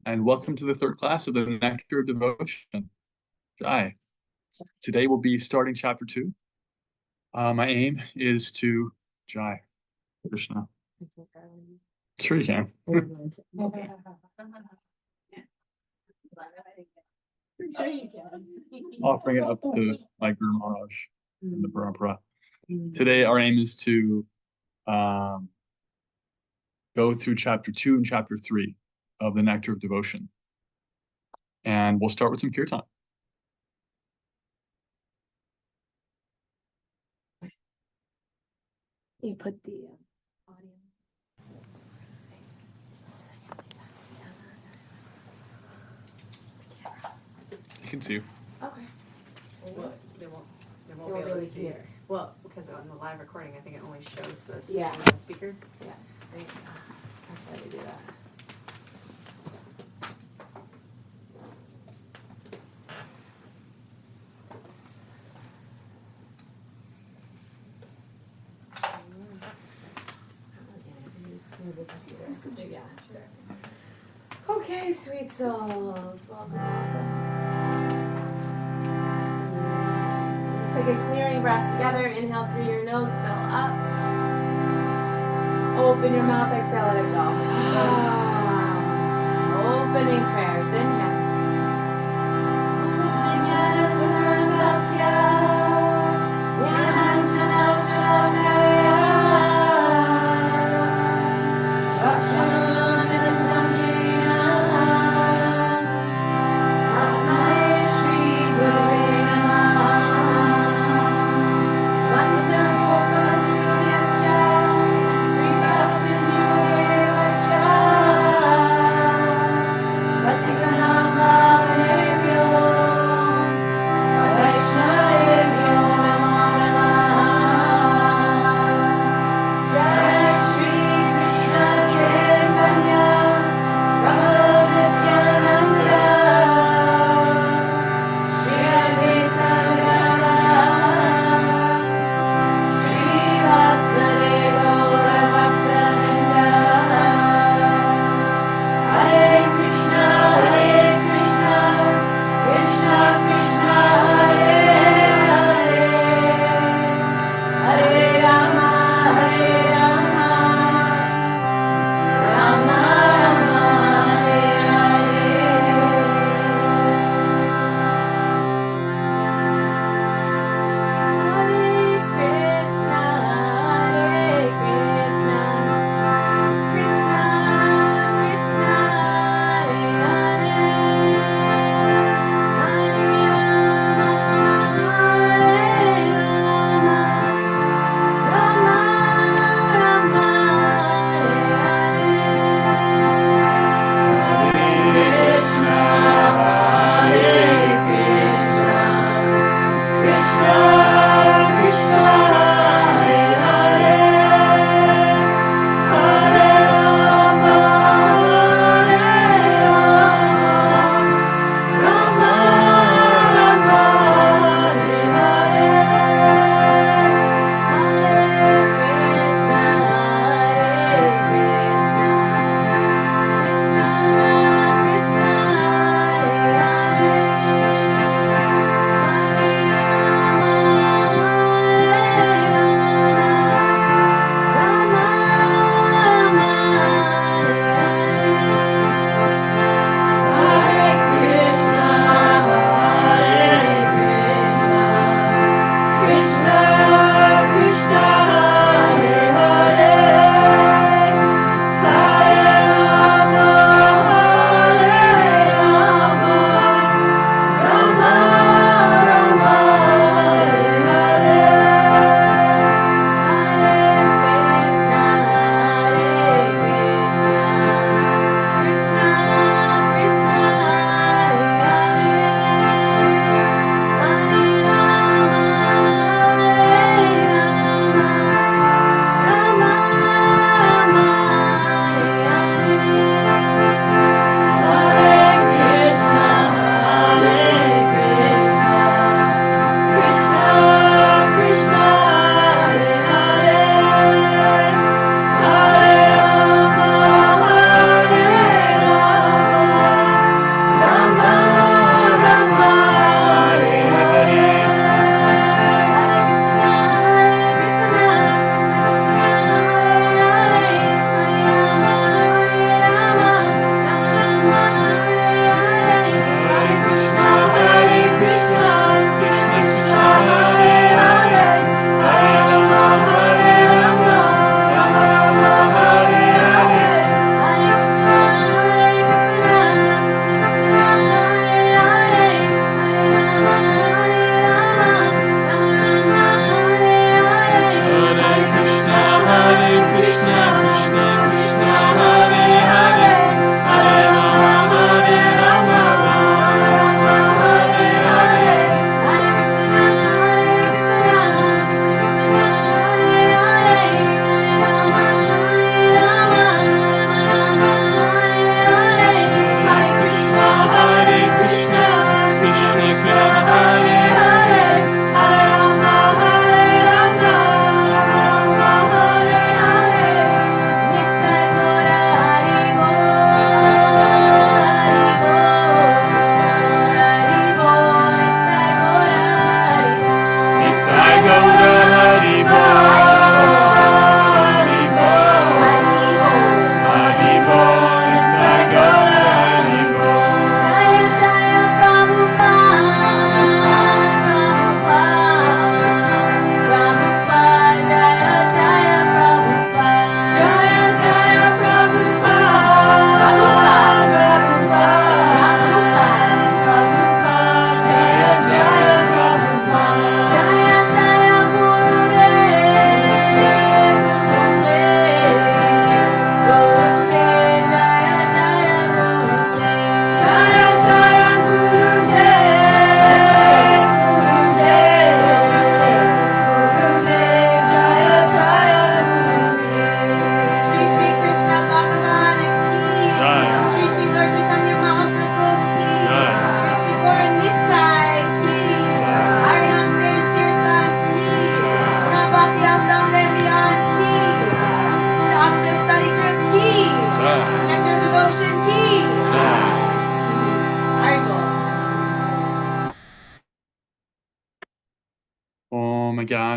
and welcome to the third class of the Nectar of Devotion. Jai. Today we'll be starting chapter 2. My aim is to Jai. Krishna. Sure you can. Sure you can. Offering it up to my Guru Maharaj and the Parampara. Today our aim is to go through chapter 2 and chapter 3 of the Nectar of Devotion. And we'll start with some kirtan. You put the audio. You can see you. Okay. Well, they won't be able really to see hear. it. Well, because on the live recording, I think it only shows the Yeah. speaker. Yeah, that's why they do that. Okay, sweet souls. Welcome. Let's take a clearing breath together. Inhale through your nose, fill up. Open your mouth, exhale, let it go. Opening prayers, inhale. Let's take a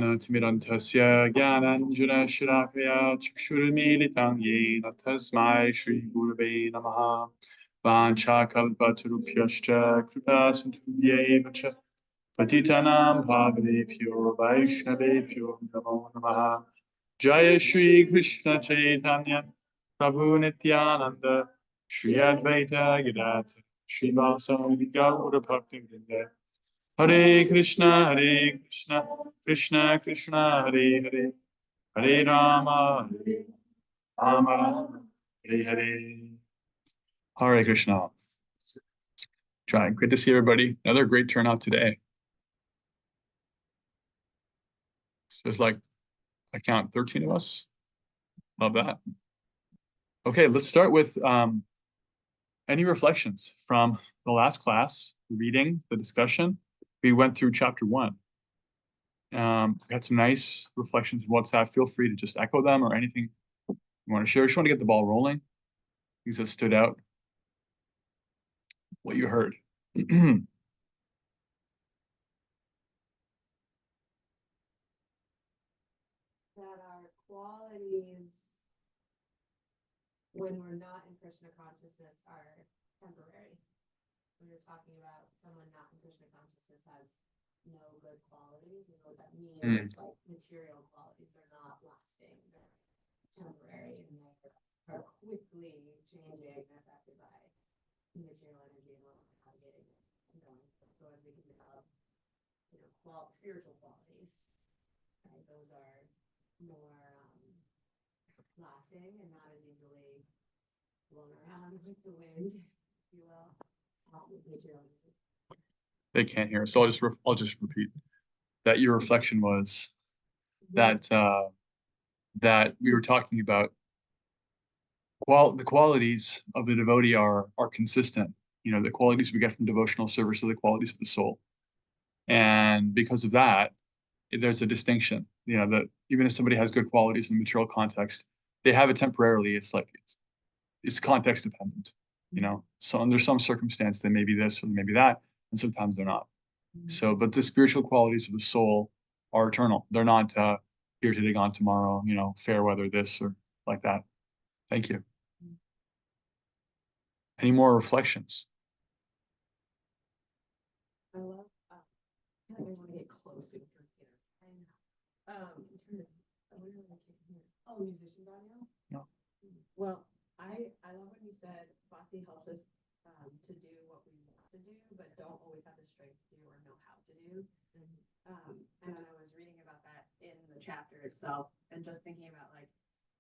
ज्ञानतिमिरन्धस्य ज्ञानाञ्जनशलाकया चक्षुर्मीलितं येन तस्मै श्रीगुरवे नमः वाञ्छाकल्पतरुभ्यश्च कृपासिन्धुभ्यैव च पतितानां पावनेभ्यो वैष्णवेभ्यो नमो नमः जय श्री कृष्ण चैतन्य प्रभु नित्यानंद श्री अद्वैत गदाधर श्रीवासादि गौर भक्तवृंद हरे Krishna Krishna Krishna Hare Hare Hare Ram Ram Hare Hare Hare Krishna. Great to see everybody. Another great turnout today. So there's like, I count 13 of us. Love that. Okay, let's start with any reflections from the last class, reading, the discussion. We went through chapter 1. We had some nice reflections of WhatsApp. Feel free to just echo them or anything you want to share. Just want to get the ball rolling. Things that stood out. What you heard. That our qualities, when we're not in Krishna consciousness, are temporary. We were talking about someone not in Krishna consciousness has no good qualities, and what that means is like material qualities are not lasting, they're temporary, and they are quickly changing and affected by material energy and navigating it and going. So as we can develop, spiritual qualities, right, those are more lasting and not as easily blown around with the wind, if you will, with material energy. They can't hear, so I'll just repeat that your reflection was that that we were talking about the qualities of the devotee are consistent. The qualities we get from devotional service are the qualities of the soul, and because of that, there's a distinction. That even if somebody has good qualities in the material context, they have it temporarily. It's context dependent. So under some circumstance they may be this or maybe that, and sometimes they're not. So, but the spiritual qualities of the soul are eternal. They're not here today, gone tomorrow. Fair weather, this or like that. Thank you. Any more reflections? I love, I want to get closer to here. Oh, musicians audio? No. Well, I love when you said bhakti helps us to do what we want to do, but don't always have the strength to do or know how to do. And then I was reading about that in the chapter itself and just thinking about like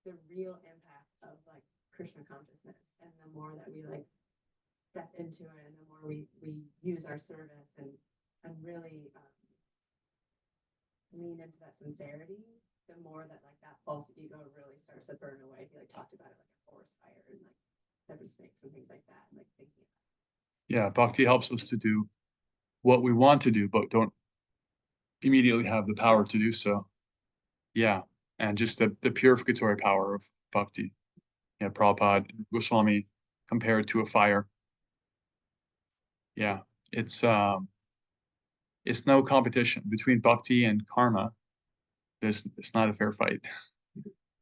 the real impact of like Krishna consciousness, and the more that we like step into it and the more we use our service and really lean into that sincerity, the more that like that false ego really starts to burn away. He like talked about it like a forest fire and like 76 and things like that, and like thinking about it. Yeah, bhakti helps us to do what we want to do, but don't immediately have the power to do so. Yeah, and just the purificatory power of bhakti. Yeah, Prabhupada Goswami compared to a fire. Yeah, it's no competition between bhakti and karma. It's not a fair fight.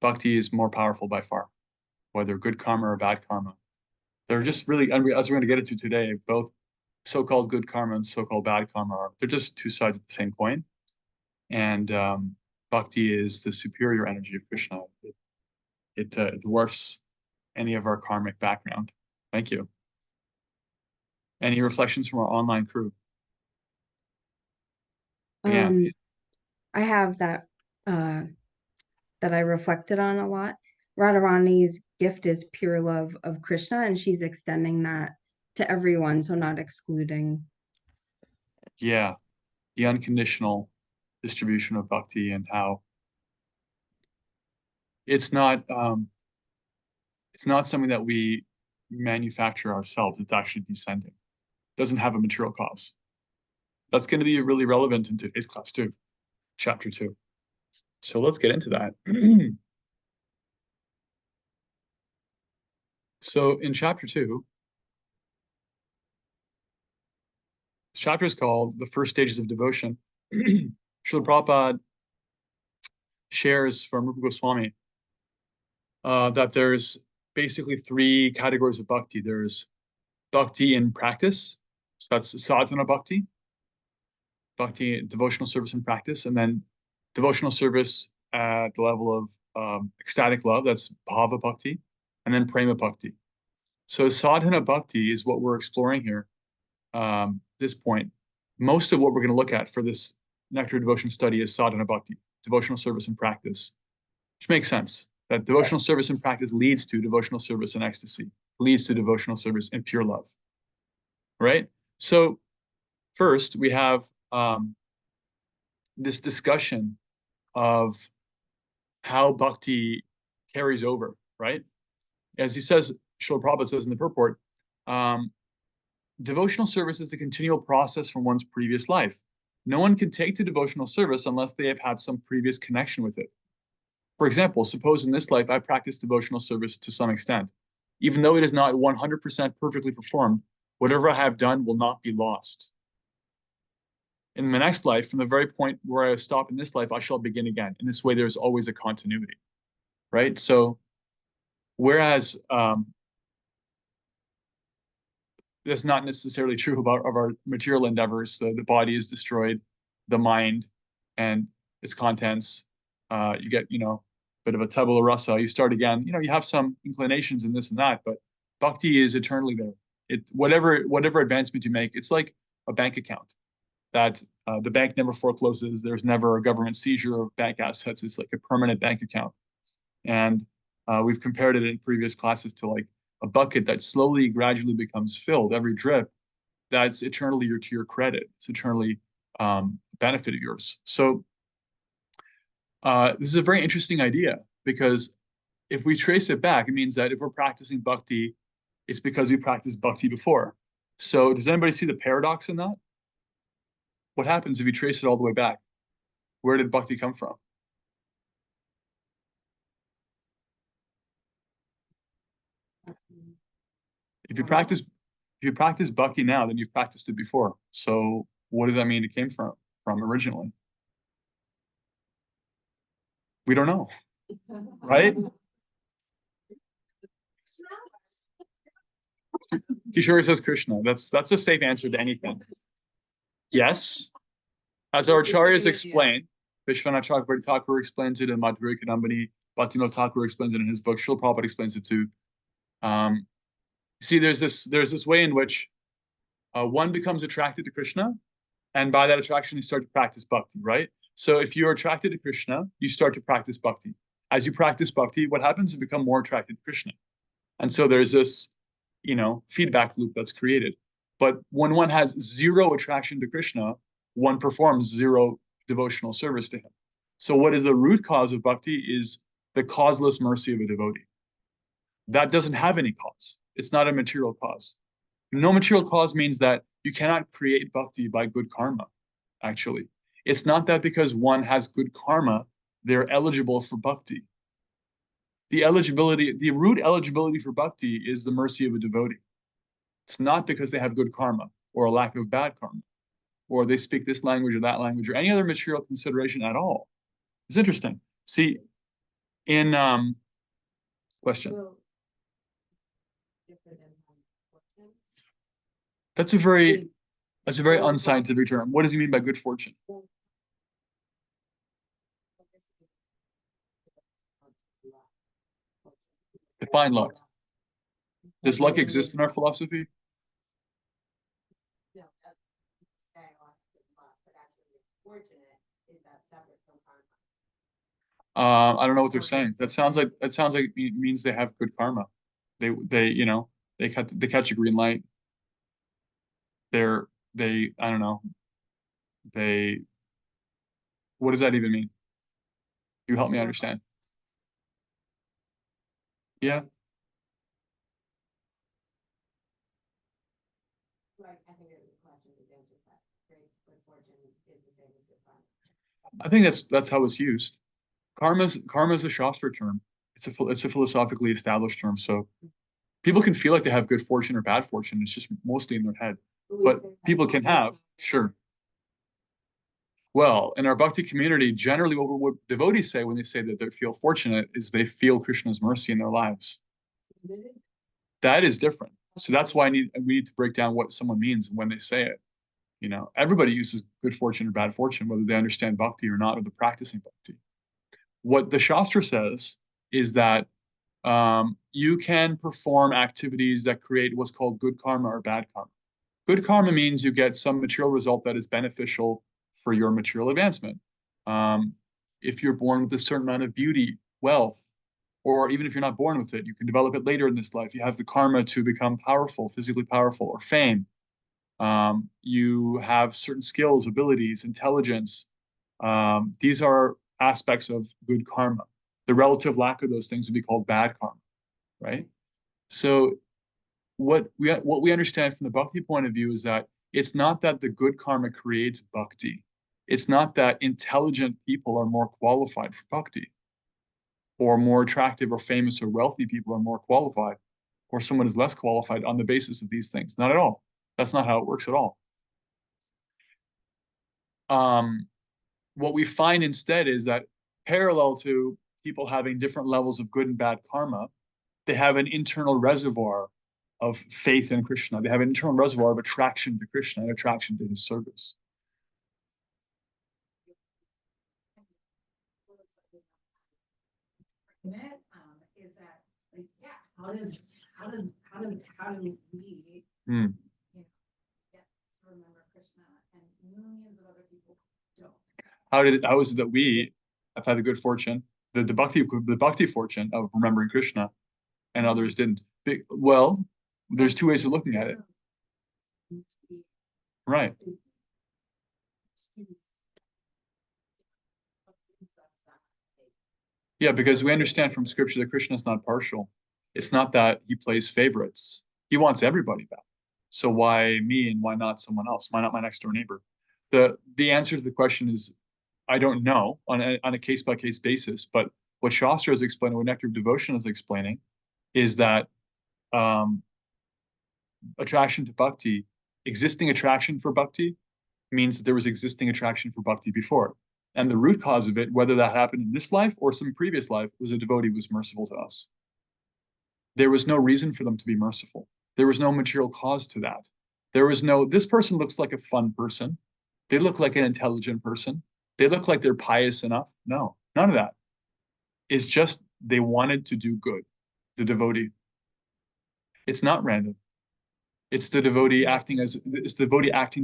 Bhakti is more powerful by far, whether good karma or bad karma. They're just really, as we're going to get into today, both so-called good karma and so-called bad karma they're just two sides of the same coin. And bhakti is the superior energy of Krishna. It dwarfs any of our karmic background. Thank you. Any reflections from our online crew? Yeah. I have that I reflected on a lot. Radharani's gift is pure love of Krishna, and she's extending that to everyone, so not excluding. Yeah, the unconditional distribution of bhakti and how it's not something that we manufacture ourselves. It's actually descending. It doesn't have a material cause. That's going to be really relevant in today's class too, chapter 2. So let's get into that. So in chapter 2, this chapter is called The First Stages of Devotion. Srila Prabhupada shares from Rupa Goswami that there's basically three categories of bhakti. There's bhakti in practice, so that's sadhana bhakti, bhakti, devotional service in practice, and then devotional service at the level of ecstatic love, that's bhava bhakti, and then prema bhakti. So sadhana bhakti is what we're exploring here. This point, most of what we're going to look at for this Nectar devotion study is sadhana bhakti, devotional service and practice, which makes sense. That devotional service and practice leads to devotional service and ecstasy, leads to devotional service and pure love, right? So first, we have this discussion of how bhakti carries over, right? As he says, Srila Prabhupada says in the purport, devotional service is a continual process from one's previous life. No one can take to devotional service unless they have had some previous connection with it. For example, suppose in this life I practice devotional service to some extent. Even though it is not 100% perfectly performed, whatever I have done will not be lost. In my next life, from the very point where I stop in this life, I shall begin again. In this way, there's always a continuity, right? So, whereas that's not necessarily true about of our material endeavors, the body is destroyed, the mind and its contents, you get, a bit of a tabula rasa, you start again, you have some inclinations in this and that, but bhakti is eternally there. Whatever advancement you make, it's like a bank account that the bank never forecloses. There's never a government seizure of bank assets. It's like a permanent bank account. And we've compared it in previous classes to like a bucket that slowly, gradually becomes filled. Every drip, that's eternally to your credit. It's eternally a benefit of yours. So this is a very interesting idea, because if we trace it back, it means that if we're practicing bhakti, it's because we practiced bhakti before. So does anybody see the paradox in that? What happens if you trace it all the way back? Where did bhakti come from? If you practice bhakti now, then you've practiced it before. So what does that mean it came from originally? We don't know, right? Kishore says Krishna. That's a safe answer to anything. Yes, as our acharyas explain, Vishwanath Chakravarti Thakur explains it in Madhurya Kadambini, Bhaktivinoda Thakur explains it in his book, Srila Prabhupada explains it too. See, there's this way in which one becomes attracted to Krishna, and by that attraction, you start to practice bhakti, right? So if you're attracted to Krishna, you start to practice bhakti. As you practice bhakti, what happens? You become more attracted to Krishna. And so there's this, feedback loop that's created. But when one has zero attraction to Krishna, one performs zero devotional service to him. So what is the root cause of bhakti is the causeless mercy of a devotee. That doesn't have any cause. It's not a material cause. No material cause means that you cannot create bhakti by good karma, actually. It's not that because one has good karma, they're eligible for bhakti. The root eligibility for bhakti is the mercy of a devotee. It's not because they have good karma or a lack of bad karma, or they speak this language or that language or any other material consideration at all. It's interesting. See, in question. That's a very unscientific term. What does he mean by good fortune? Define luck. Does luck exist in our philosophy? No, that's saying luck, but actually fortunate, is that separate from karma? I don't know what they're saying. That sounds like it means they have good karma. They catch a green light. I don't know. What does that even mean? You help me understand. Yeah. So I think the question is answered that great good fortune is the same as good karma. I think that's how it's used. Karma's a Shastra term. It's a philosophically established term. So people can feel like they have good fortune or bad fortune. It's just mostly in their head. But people can have, sure. Well, in our bhakti community, generally what devotees say when they say that they feel fortunate is they feel Krishna's mercy in their lives. That is different. So that's why we need to break down what someone means when they say it. Everybody uses good fortune or bad fortune, whether they understand bhakti or not, or they're practicing bhakti. What the Shastra says is that you can perform activities that create what's called good karma or bad karma. Good karma means you get some material result that is beneficial for your material advancement. If you're born with a certain amount of beauty, wealth, or even if you're not born with it, you can develop it later in this life. You have the karma to become powerful, physically powerful, or fame. You have certain skills, abilities, intelligence. These are aspects of good karma. The relative lack of those things would be called bad karma, right? So what we understand from the bhakti point of view is that it's not that the good karma creates bhakti. It's not that intelligent people are more qualified for bhakti, or more attractive or famous or wealthy people are more qualified, or someone is less qualified on the basis of these things. Not at all. That's not how it works at all. What we find instead is that parallel to people having different levels of good and bad karma, they have an internal reservoir of faith in Krishna. They have an internal reservoir of attraction to Krishna and attraction to his service. Is that like, yeah, how do we Mm. get to remember Krishna and millions of other people don't? How is it that we have had the good fortune, the bhakti fortune of remembering Krishna, and others didn't? Well, there's two ways of looking at it. Right. Yeah, because we understand from scripture that Krishna is not partial. It's not that he plays favorites. He wants everybody back. So why me and why not someone else? Why not my next door neighbor? The answer to the question is I don't know on a case by case basis. But what Shastra is explaining, what Nectar of Devotion is explaining, is that um, attraction to bhakti, existing attraction for bhakti, means that there was existing attraction for bhakti before. And the root cause of it, whether that happened in this life or some previous life, was a devotee was merciful to us. There was no reason for them to be merciful. There was no material cause to that. There was no, this person looks like a fun person. They look like an intelligent person. They look like they're pious enough. No, none of that. It's just they wanted to do good, the devotee. It's not random. It's the devotee acting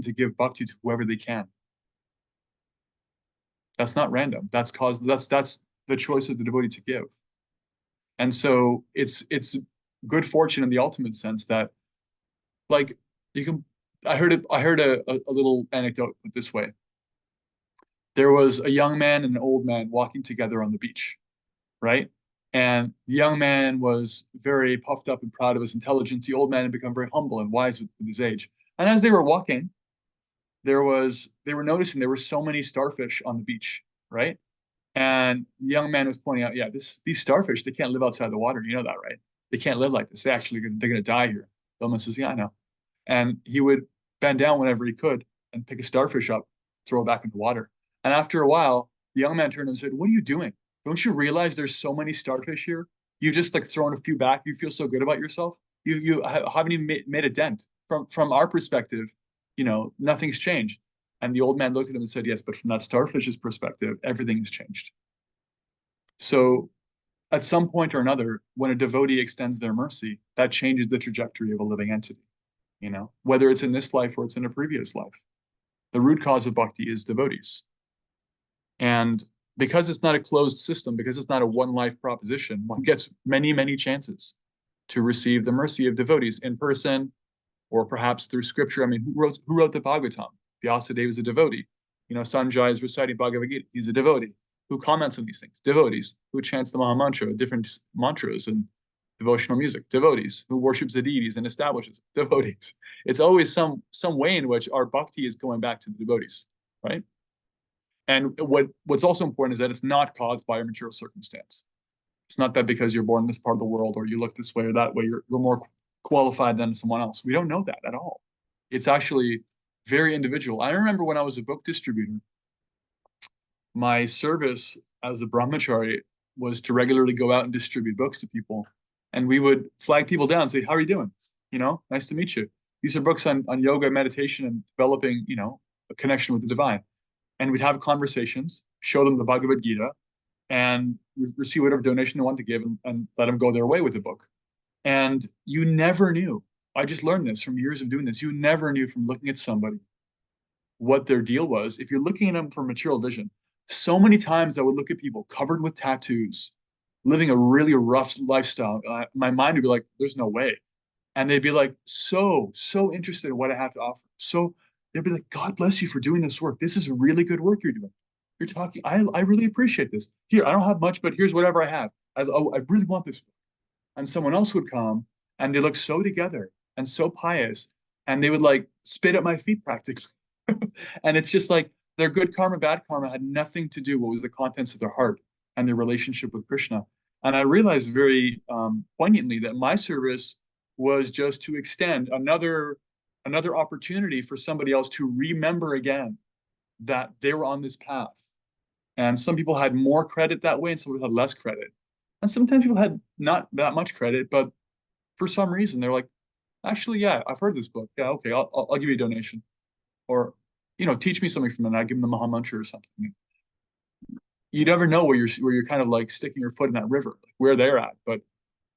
to give bhakti to whoever they can. That's not random. That's the choice of the devotee to give. And so it's good fortune in the ultimate sense that, like, you can. I heard a little anecdote put this way. There was a young man and an old man walking together on the beach, right? And the young man was very puffed up and proud of his intelligence. The old man had become very humble and wise with his age. And as they were walking, they were noticing there were so many starfish on the beach, right? And the young man was pointing out, yeah, these starfish, they can't live outside the water. You know that, right? They can't live like this. They're going to die here. The woman says, yeah, I know. And he would bend down whenever he could and pick a starfish up, throw it back in the water. And after a while, the young man turned and said, what are you doing? Don't you realize there's so many starfish here? You just like throwing a few back. You feel so good about yourself. You haven't even made a dent. From our perspective, nothing's changed. And the old man looked at him and said, yes, but from that starfish's perspective, everything has changed. So at some point or another, when a devotee extends their mercy, that changes the trajectory of a living entity, whether it's in this life or it's in a previous life. The root cause of bhakti is devotees. And because it's not a closed system, because it's not a one life proposition, one gets many, many chances to receive the mercy of devotees in person or perhaps through scripture. I mean, who wrote the Bhagavatam? Vyasadeva is a devotee. Sanjay is reciting Bhagavad Gita. He's a devotee. Who comments on these things? Devotees. Who chants the Maha Mantra, different mantras and devotional music? Devotees. Who worships the deities and establishes? Devotees. It's always some way in which our bhakti is going back to the devotees, right? And what's also important is that it's not caused by a material circumstance. It's not that because you're born in this part of the world or you look this way or that way, you're more qualified than someone else. We don't know that at all. It's actually very individual. I remember when I was a book distributor, my service as a brahmachari was to regularly go out and distribute books to people. And we would flag people down and say, how are you doing? Nice to meet you. These are books on yoga, meditation, and developing, a connection with the divine. And we'd have conversations, show them the Bhagavad Gita, and receive whatever donation they want to give, and let them go their way with the book. And you never knew. I just learned this from years of doing this. You never knew from looking at somebody what their deal was. If you're looking at them for material vision, so many times I would look at people covered with tattoos, living a really rough lifestyle. My mind would be like, there's no way. And they'd be like, so interested in what I have to offer. So they'd be like, God bless you for doing this work. This is really good work you're doing. You're talking, I really appreciate this. Here, I don't have much, but here's whatever I have. I really want this. And someone else would come and they look so together and so pious, and they would like spit at my feet practically. And it's just like their good karma, bad karma had nothing to do with what was the contents of their heart and their relationship with Krishna. And I realized very poignantly that my service was just to extend another opportunity for somebody else to remember again that they were on this path. And some people had more credit that way, and some people had less credit. And sometimes people had not that much credit, but for some reason they're like, actually, yeah, I've heard this book. Yeah, okay, I'll give you a donation, or teach me something from it. And I give them the Maha Mantra or something. You never know where you're kind of like sticking your foot in that river, like where they're at. But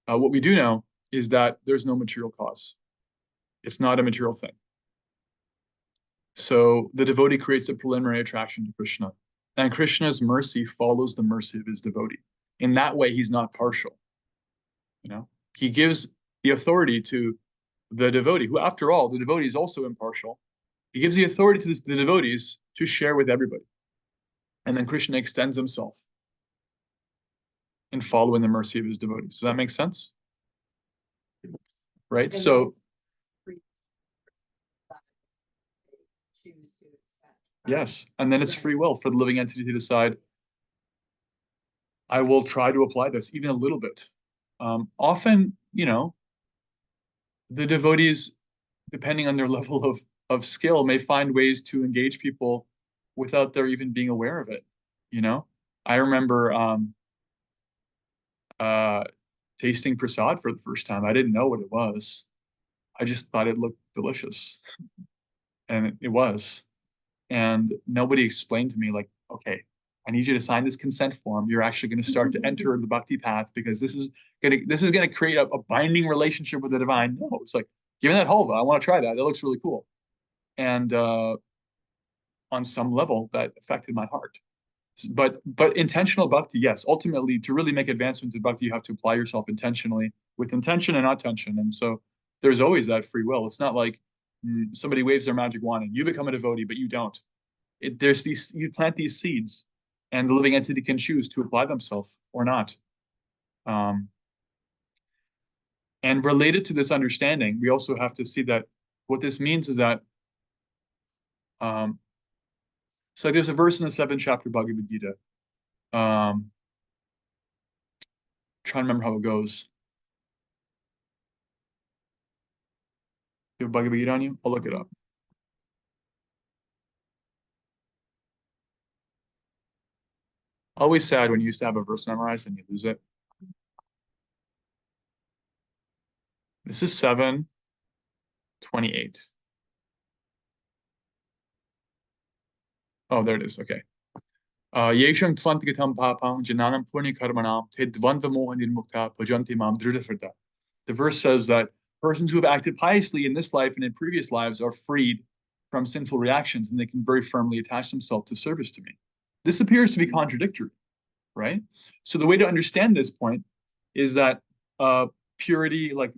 what we do know is that there's no material cause. It's not a material thing. So the devotee creates a preliminary attraction to Krishna, and Krishna's mercy follows the mercy of his devotee. In that way, he's not partial. He gives the authority to the devotee, who, after all, the devotee is also impartial. He gives the authority to the devotees to share with everybody. And then Krishna extends himself in following the mercy of his devotees. Does that make sense? Right? So, yes. And then it's free will for the living entity to decide, I will try to apply this even a little bit. Often, the devotees, depending on their level of skill, may find ways to engage people without their even being aware of it. I remember tasting prasad for the first time. I didn't know what it was. I just thought it looked delicious. And it was. And nobody explained to me, like, okay, I need you to sign this consent form. You're actually going to start to enter the bhakti path, because this is going to create a binding relationship with the divine. No, it's like, give me that halva. I want to try that. That looks really cool. And on some level, that affected my heart. But intentional bhakti, yes. Ultimately, to really make advancement to bhakti, you have to apply yourself intentionally, with intention and not tension. And so there's always that free will. It's not like somebody waves their magic wand and you become a devotee, but you don't. You plant these seeds, and the living entity can choose to apply themselves or not. And related to this understanding, we also have to see that what this means is that so there's a verse in the 7th chapter of Bhagavad Gita. Trying to remember how it goes. You have Bhagavad Gita on you? I'll look it up. Always sad when you used to have a verse memorized and you lose it. This is 7:28. Oh, there it is. Okay. Yeshang tvantigatam papam jananam purni karmanam te dvandvamoha nirmukta bhajanti mam dridafrita. The verse says that persons who have acted piously in this life and in previous lives are freed from sinful reactions, and they can very firmly attach themselves to service to me. This appears to be contradictory, right? So the way to understand this point is that purity, like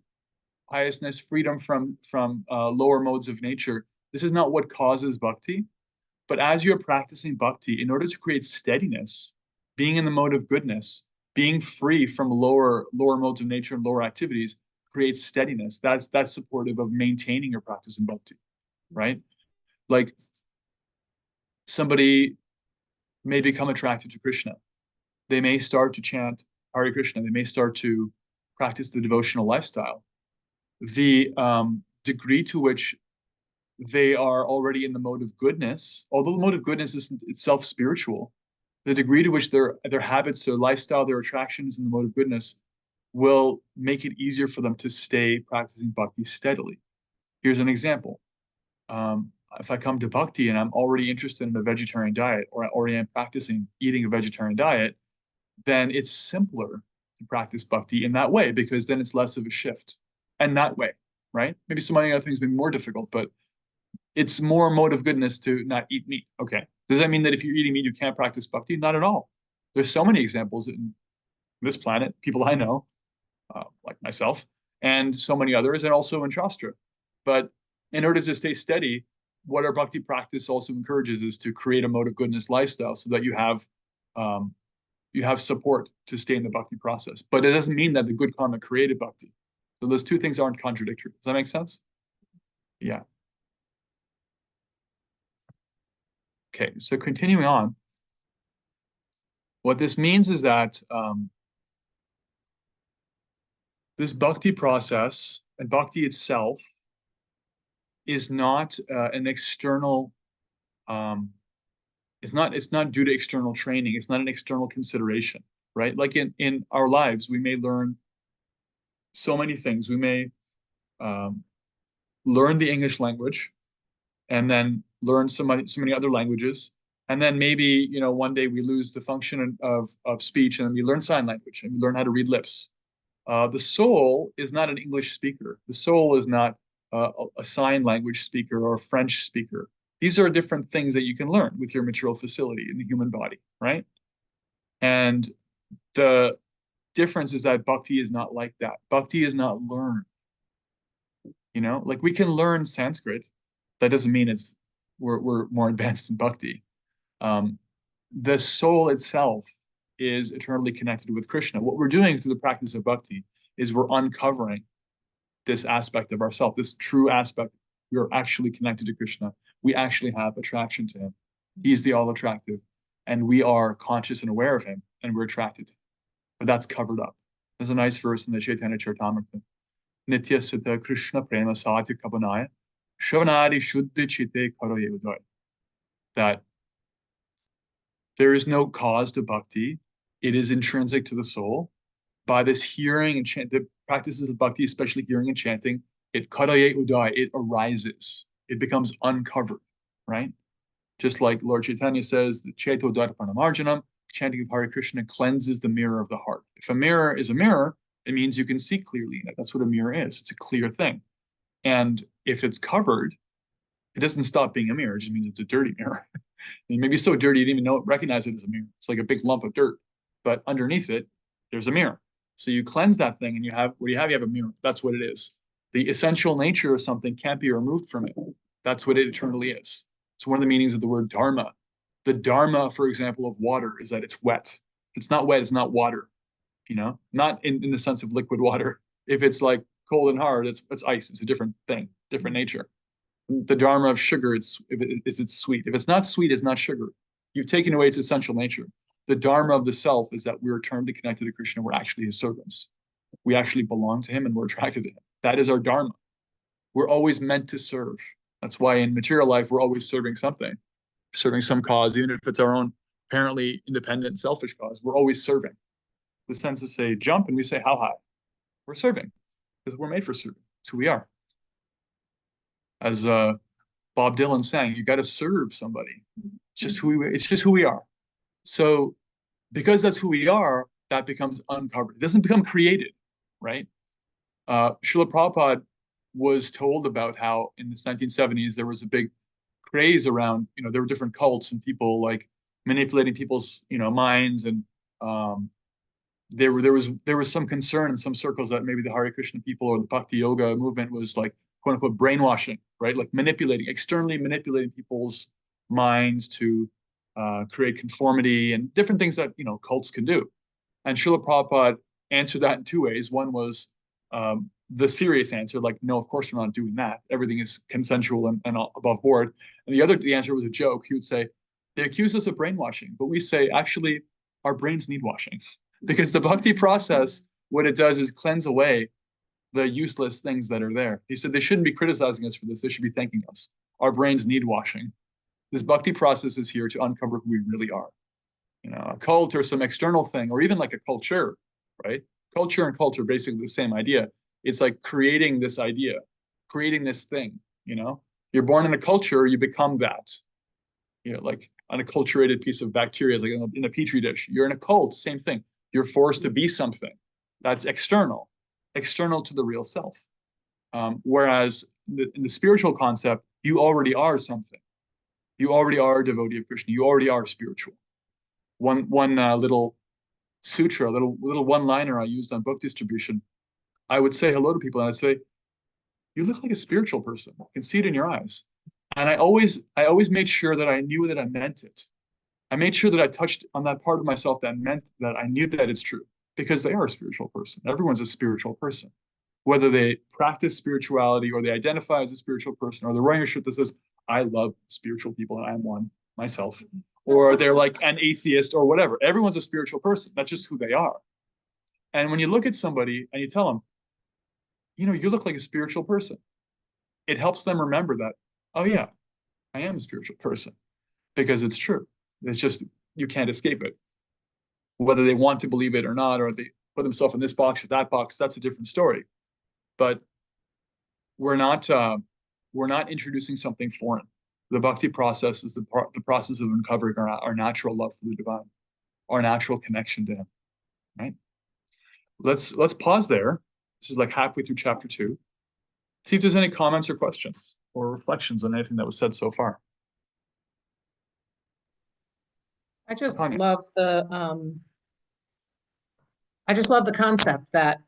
piousness, freedom from lower modes of nature, this is not what causes bhakti. But as you're practicing bhakti, in order to create steadiness, being in the mode of goodness, being free from lower modes of nature and lower activities, creates steadiness. That's supportive of maintaining your practice in bhakti, right? Like somebody may become attracted to Krishna. They may start to chant Hare Krishna. They may start to practice the devotional lifestyle. The degree to which they are already in the mode of goodness, although the mode of goodness is itself spiritual, the degree to which their habits, their lifestyle, their attractions, and the mode of goodness will make it easier for them to stay practicing bhakti steadily. Here's an example. If I come to bhakti and I'm already interested in a vegetarian diet, or I already am practicing eating a vegetarian diet, then it's simpler to practice bhakti in that way, because then it's less of a shift. And that way, right? Maybe so many other things may be more difficult, but it's more mode of goodness to not eat meat. Okay. Does that mean that if you're eating meat, you can't practice bhakti? Not at all. There's so many examples in this planet, people I know, like myself, and so many others, and also in Shastra. But in order to stay steady, what our bhakti practice also encourages is to create a mode of goodness lifestyle so that you have support to stay in the bhakti process. But it doesn't mean that the good karma created bhakti. So those two things aren't contradictory. Does that make sense? Yeah. Okay, so continuing on, what this means is that this bhakti process and bhakti itself is not an external, it's not due to external training. It's not an external consideration, right? Like in our lives, we may learn so many things. We may learn the English language, and then learn so many other languages. And then maybe, one day we lose the function of speech, and we learn sign language, and we learn how to read lips. The soul is not an English speaker. The soul is not a sign language speaker or a French speaker. These are different things that you can learn with your material facility in the human body, right? And the difference is that bhakti is not like that. Bhakti is not learned. Like we can learn Sanskrit. That doesn't mean we're more advanced in bhakti. The soul itself is eternally connected with Krishna. What we're doing through the practice of bhakti is we're uncovering this aspect of ourself, this true aspect. We are actually connected to Krishna. We actually have attraction to him. He's the all attractive, and we are conscious and aware of him, and we're attracted to him. But that's covered up. There's a nice verse in the Chaitanya Charitamrita. Nitya Sita Krishna Prema Sati Kavanaya Shavanadi Shuddhi Chitte Karoye Uday. That there is no cause to bhakti. It is intrinsic to the soul. By this hearing and the practices of bhakti, especially hearing and chanting, it karaye uday, it arises. It becomes uncovered, right? Just like Lord Chaitanya says, the Cheto Darpanamarjanam, chanting of Hare Krishna cleanses the mirror of the heart. If a mirror is a mirror, it means you can see clearly in it. That's what a mirror is. It's a clear thing. And if it's covered, it doesn't stop being a mirror. It just means it's a dirty mirror. And maybe so dirty you didn't even recognize it as a mirror. It's like a big lump of dirt. But underneath it, there's a mirror. So you cleanse that thing, and you have a mirror. That's what it is. The essential nature of something can't be removed from it. That's what it eternally is. It's one of the meanings of the word dharma. The dharma, for example, of water is that it's wet. If it's not wet, it's not water. Not in the sense of liquid water. If it's like cold and hard, it's ice. It's a different thing, different nature. The dharma of sugar, it's sweet. If it's not sweet, it's not sugar. You've taken away its essential nature. The dharma of the self is that we're eternally connected to Krishna. We're actually his servants. We actually belong to him, and we're attracted to him. That is our dharma. We're always meant to serve. That's why in material life, we're always serving something, serving some cause, even if it's our own apparently independent, selfish cause. We're always serving. The senses say jump, and we say how high. We're serving because we're made for serving. It's who we are. As Bob Dylan sang, you got to serve somebody. It's just who we are. So because that's who we are, that becomes uncovered. It doesn't become created, right? Srila Prabhupada was told about how in the 1970s there was a big craze around, there were different cults and people like manipulating people's, minds, and there was some concern in some circles that maybe the Hare Krishna people or the Bhakti Yoga movement was like quote unquote brainwashing, right? Like externally manipulating people's minds to create conformity and different things that cults can do. And Srila Prabhupada answered that in two ways. One was the serious answer, like, no, of course we're not doing that. Everything is consensual and above board. And the answer was a joke. He would say, they accuse us of brainwashing, but we say, actually, our brains need washing. Because the bhakti process, what it does is cleanse away the useless things that are there. He said they shouldn't be criticizing us for this. They should be thanking us. Our brains need washing. This bhakti process is here to uncover who we really are. a cult or some external thing, or even like a culture, right? Culture and cult are basically the same idea. It's like creating this idea, creating this thing, You're born in a culture, you become that. Like an acculturated piece of bacteria, like in a petri dish. You're in a cult, same thing. You're forced to be something that's external to the real self. Whereas in the spiritual concept, you already are something. You already are a devotee of Krishna. You already are spiritual. One little sutra, little one-liner I used on book distribution. I would say hello to people and I'd say, "You look like a spiritual person. I can see it in your eyes." And I always made sure that I knew that I meant it. I made sure that I touched on that part of myself that meant that I knew that it's true, because they are a spiritual person. Everyone's a spiritual person. Whether they practice spirituality or they identify as a spiritual person, or they're wearing a shirt that says, "I love spiritual people and I'm one myself," or they're like an atheist or whatever. Everyone's a spiritual person. That's just who they are. And when you look at somebody and you tell them, you look like a spiritual person, it helps them remember that, oh yeah, I am a spiritual person, because it's true. It's just, you can't escape it. Whether they want to believe it or not, or they put themselves in this box or that box, that's a different story. But we're not introducing something foreign. The bhakti process is the process of uncovering our natural love for the divine, our natural connection to him. Right? Let's pause there. This is like halfway through chapter 2. See if there's any comments or questions or reflections on anything that was said so far. I just Tanya. love the concept that,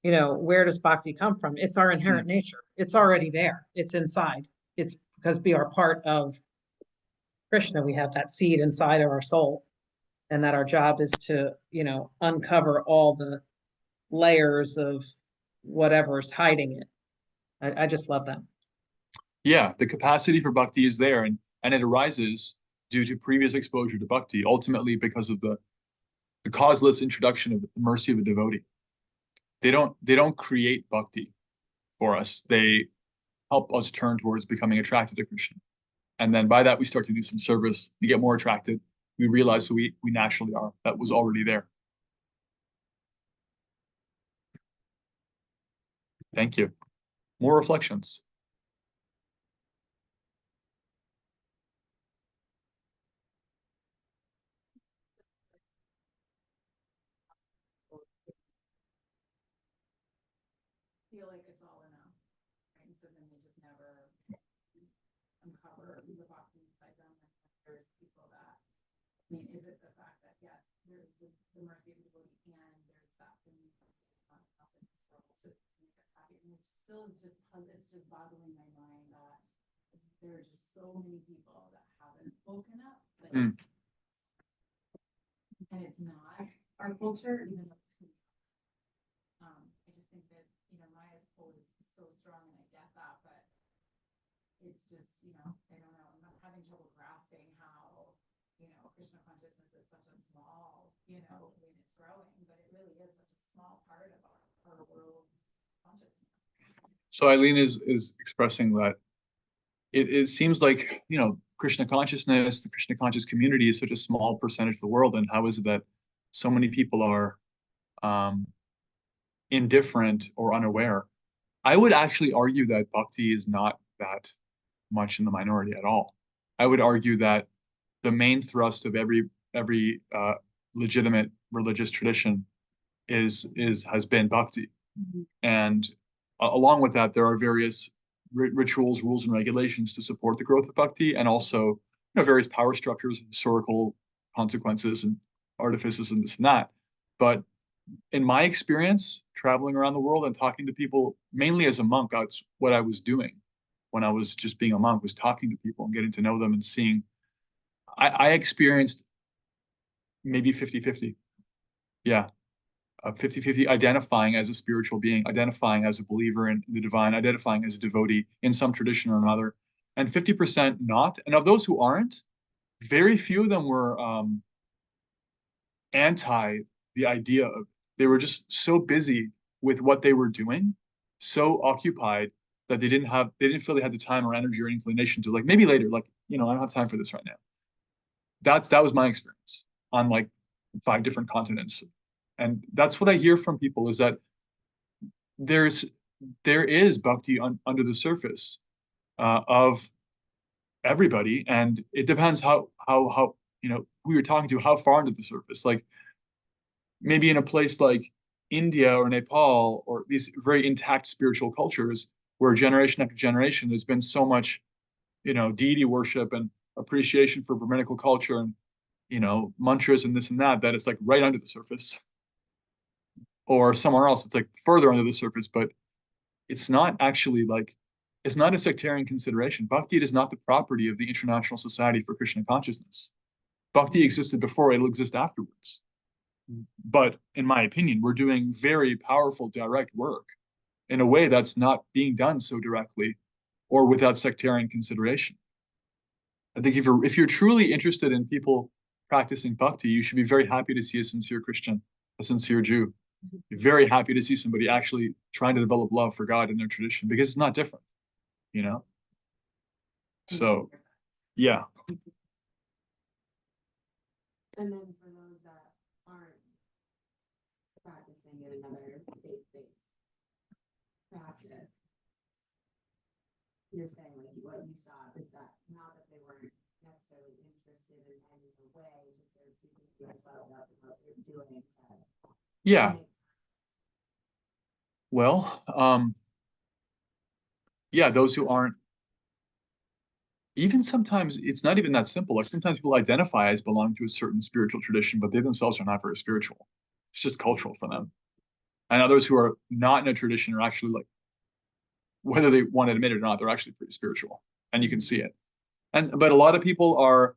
where does bhakti come from? It's our inherent nature. It's already there. It's inside. It's because we are part of Krishna. We have that seed inside of our soul, and that our job is to, uncover all the layers of whatever's hiding it. I just love that. Yeah, the capacity for bhakti is there, and it arises due to previous exposure to bhakti, ultimately because of the causeless introduction of the mercy of a devotee. They don't create bhakti for us. They help us turn towards becoming attracted to Krishna. And then by that, we start to do some service. We get more attracted. We realize who we naturally are. That was already there. Thank you. More reflections. Feel like it's all enough, right? And so then they just never uncover the bhakti inside them. There's people that, is it the fact that, yes, there's the mercy of the devotee and there's that thing up in the struggle to make us happy, which still is just, it's just boggling my mind that there are just so many people that haven't woken up, like, and it's not our culture, even though it's who we are. I just think that, Maya's pull is so strong, and I get that, but it's just, I don't know, I'm having trouble grasping how, Krishna consciousness is such a small, when it's growing, but it really is such a small part of our world's consciousness. So Eileen is expressing that it seems like, Krishna consciousness, the Krishna conscious community is such a small percentage of the world, and how is it that so many people are indifferent or unaware? I would actually argue that bhakti is not that much in the minority at all. I would argue that the main thrust of every legitimate religious tradition has been bhakti. And along with that, there are various rituals, rules, and regulations to support the growth of bhakti, and also various power structures, historical consequences, and artifices, and this and that. But in my experience, traveling around the world and talking to people, mainly as a monk, that's what I was doing when I was just being a monk, was talking to people and getting to know them and seeing. I experienced maybe 50-50. Yeah. 50-50, identifying as a spiritual being, identifying as a believer in the divine, identifying as a devotee in some tradition or another, and 50% not. And of those who aren't, very few of them were anti the idea of, they were just so busy with what they were doing, so occupied, that they didn't feel they had the time or energy or inclination to, like, maybe later, like, I don't have time for this right now. That was my experience. on like 5 different continents. And that's what I hear from people, is that there is bhakti under the surface of everybody, and it depends how who you're talking to, how far under the surface. Like maybe in a place like India or Nepal, or these very intact spiritual cultures where generation after generation there's been so much, deity worship and appreciation for Brahminical culture and, mantras and this and that, that it's like right under the surface. Or somewhere else, it's like further under the surface, but it's not actually like, it's not a sectarian consideration. Bhakti is not the property of the International Society for Krishna Consciousness. Bhakti existed before, it'll exist afterwards. But in my opinion, we're doing very powerful direct work in a way that's not being done so directly or without sectarian consideration. I think if you're truly interested in people practicing bhakti, you should be very happy to see a sincere Christian, a sincere Jew. You're very happy to see somebody actually trying to develop love for God in their tradition, because it's not different, you know? So, yeah. And then for those that aren't practicing in another faith-based practice, you're saying like what you saw is that not that they weren't necessarily interested in any way, just they're keeping you well about what they're doing to Yeah. make. Well, yeah, those who aren't, even sometimes it's not even that simple. Like sometimes people identify as belonging to a certain spiritual tradition, but they themselves are not very spiritual. It's just cultural for them. And others who are not in a tradition are actually like, whether they want to admit it or not, they're actually pretty spiritual, and you can see it. But a lot of people are,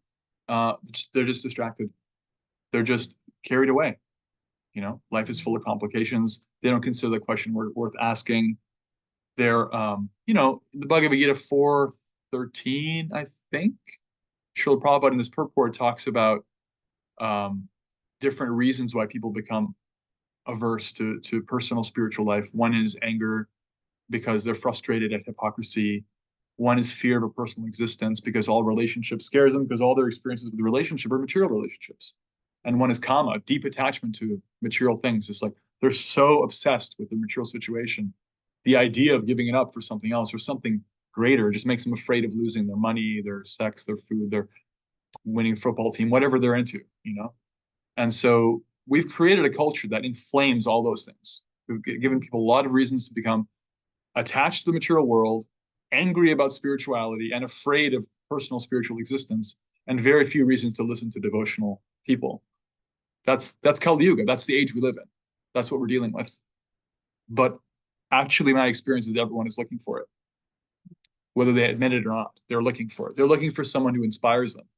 they're just distracted. They're just carried away. Life is full of complications. They don't consider the question worth asking. They're, the Bhagavad Gita 4:13, I think. Srila Prabhupada in this purport talks about different reasons why people become averse to personal spiritual life. One is anger, because they're frustrated at hypocrisy. One is fear of a personal existence, because all relationships scares them, because all their experiences with the relationship are material relationships. And one is kama, deep attachment to material things. It's like they're so obsessed with the material situation. The idea of giving it up for something else or something greater just makes them afraid of losing their money, their sex, their food, their winning football team, whatever they're into. And so we've created a culture that inflames all those things. We've given people a lot of reasons to become attached to the material world, angry about spirituality, and afraid of personal spiritual existence, and very few reasons to listen to devotional people. That's Kali Yuga. That's the age we live in. That's what we're dealing with. But actually, my experience is everyone is looking for it. Whether they admit it or not, they're looking for it. They're looking for someone who inspires them.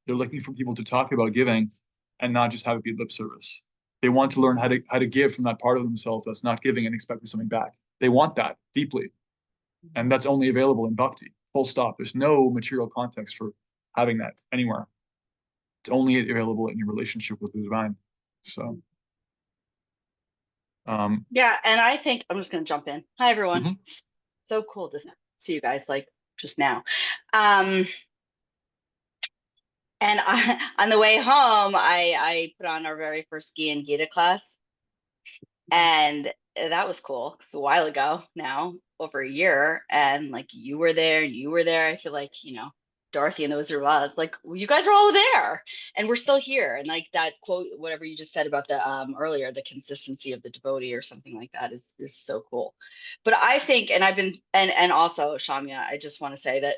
They're looking for people to talk about giving and not just have it be lip service. They want to learn how to give from that part of themselves that's not giving and expecting something back. They want that deeply. And that's only available in bhakti. Full stop. There's no material context for having that anywhere. It's only available in your relationship with the divine. So, yeah, and I think I'm just going to jump in. Hi, everyone. Mhm. So cool to see you guys like just now. And on the way home, I put on our very first Gi and Gita class, and that was cool. It's a while ago now, over a year, and like you were there, and you were there. I feel like Dorothy and those of us, like you guys are all there, and we're still here. And like that quote, whatever you just said about the earlier, the consistency of the devotee or something like that is so cool. But I think, and I've been, and also Shamya, I just want to say that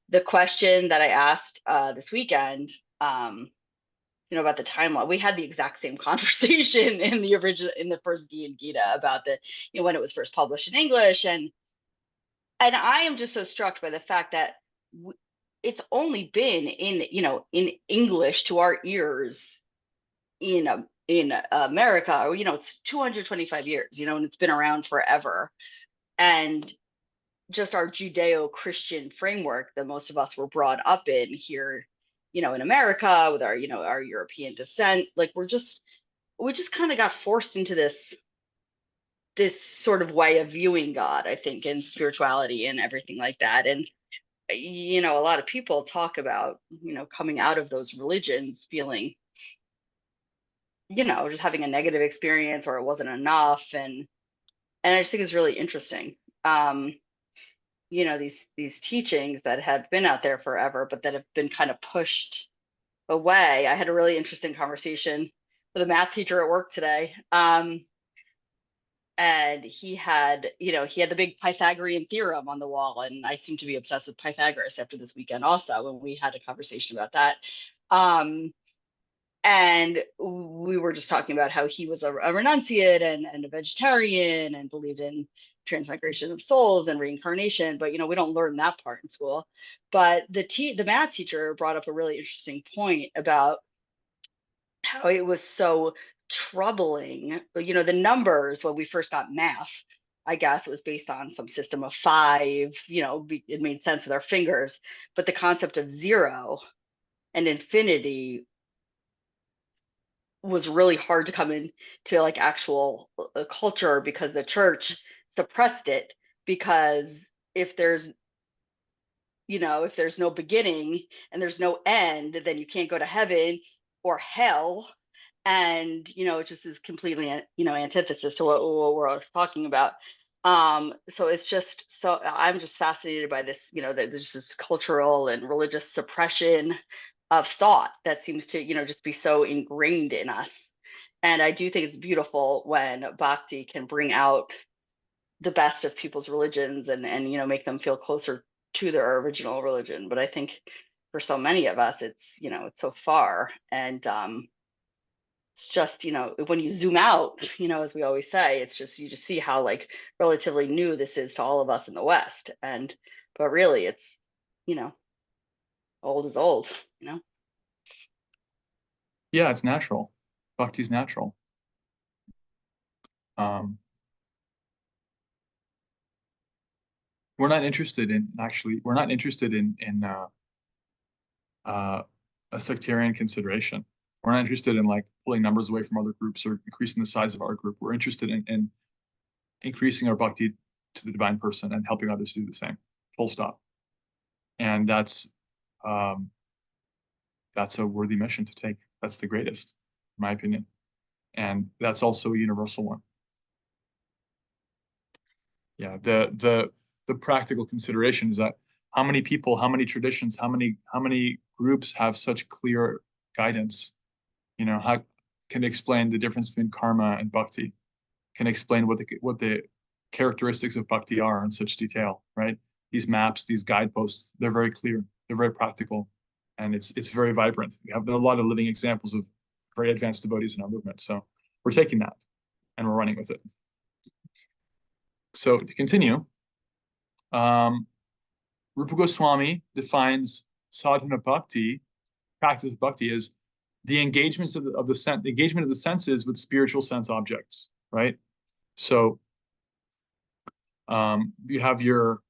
the question that I asked this weekend, about the timeline, we had the exact same conversation in the first Gi and Gita about the, when it was first published in English, and I am just so struck by the fact that it's only been in English to our ears in America, or it's 225 years, and it's been around forever, and just our Judeo-Christian framework that most of us were brought up in here, in America with our our European descent, like we just kind of got forced into this sort of way of viewing God, I think, and spirituality and everything like that. And a lot of people talk about coming out of those religions feeling just having a negative experience or it wasn't enough. And I just think it's really interesting. These teachings that have been out there forever, but that have been kind of pushed away. I had a really interesting conversation with a math teacher at work today. And he had the big Pythagorean theorem on the wall. And I seem to be obsessed with Pythagoras after this weekend also, when we had a conversation about that. And we were just talking about how he was a renunciate and a vegetarian and believed in transmigration of souls and reincarnation, but we don't learn that part in school. But the math teacher brought up a really interesting point about how it was so troubling. The numbers when we first got math, I guess it was based on some system of five, it made sense with our fingers, but the concept of zero and infinity was really hard to come into like actual culture, because the church suppressed it. Because if there's no beginning and there's no end, then you can't go to heaven or hell. And it just is completely antithesis to what we're talking about. So it's just, so I'm just fascinated by this, that there's this cultural and religious suppression of thought that seems to just be so ingrained in us. And I do think it's beautiful when bhakti can bring out the best of people's religions and make them feel closer to their original religion. But I think for so many of us, it's it's so far. And it's just when you zoom out, as we always say, it's just, you just see how like relatively new this is to all of us in the West. But really it's old is old. Yeah, it's natural. Bhakti's natural. We're not interested in a sectarian consideration. We're not interested in like pulling numbers away from other groups or increasing the size of our group. We're interested in increasing our bhakti to the divine person and helping others do the same. Full stop. And that's a worthy mission to take. That's the greatest, in my opinion. And that's also a universal one. Yeah, the practical consideration is that how many people, how many traditions, how many groups have such clear guidance? How can explain the difference between karma and bhakti? Can explain what the characteristics of bhakti are in such detail, right? These maps, these guideposts, they're very clear, they're very practical, and it's very vibrant. There are a lot of living examples of very advanced devotees in our movement. So we're taking that and we're running with it. So to continue, Rupa Goswami defines sadhana bhakti, practice of bhakti, as the engagements of the engagement of the senses with spiritual sense objects, right? So you have your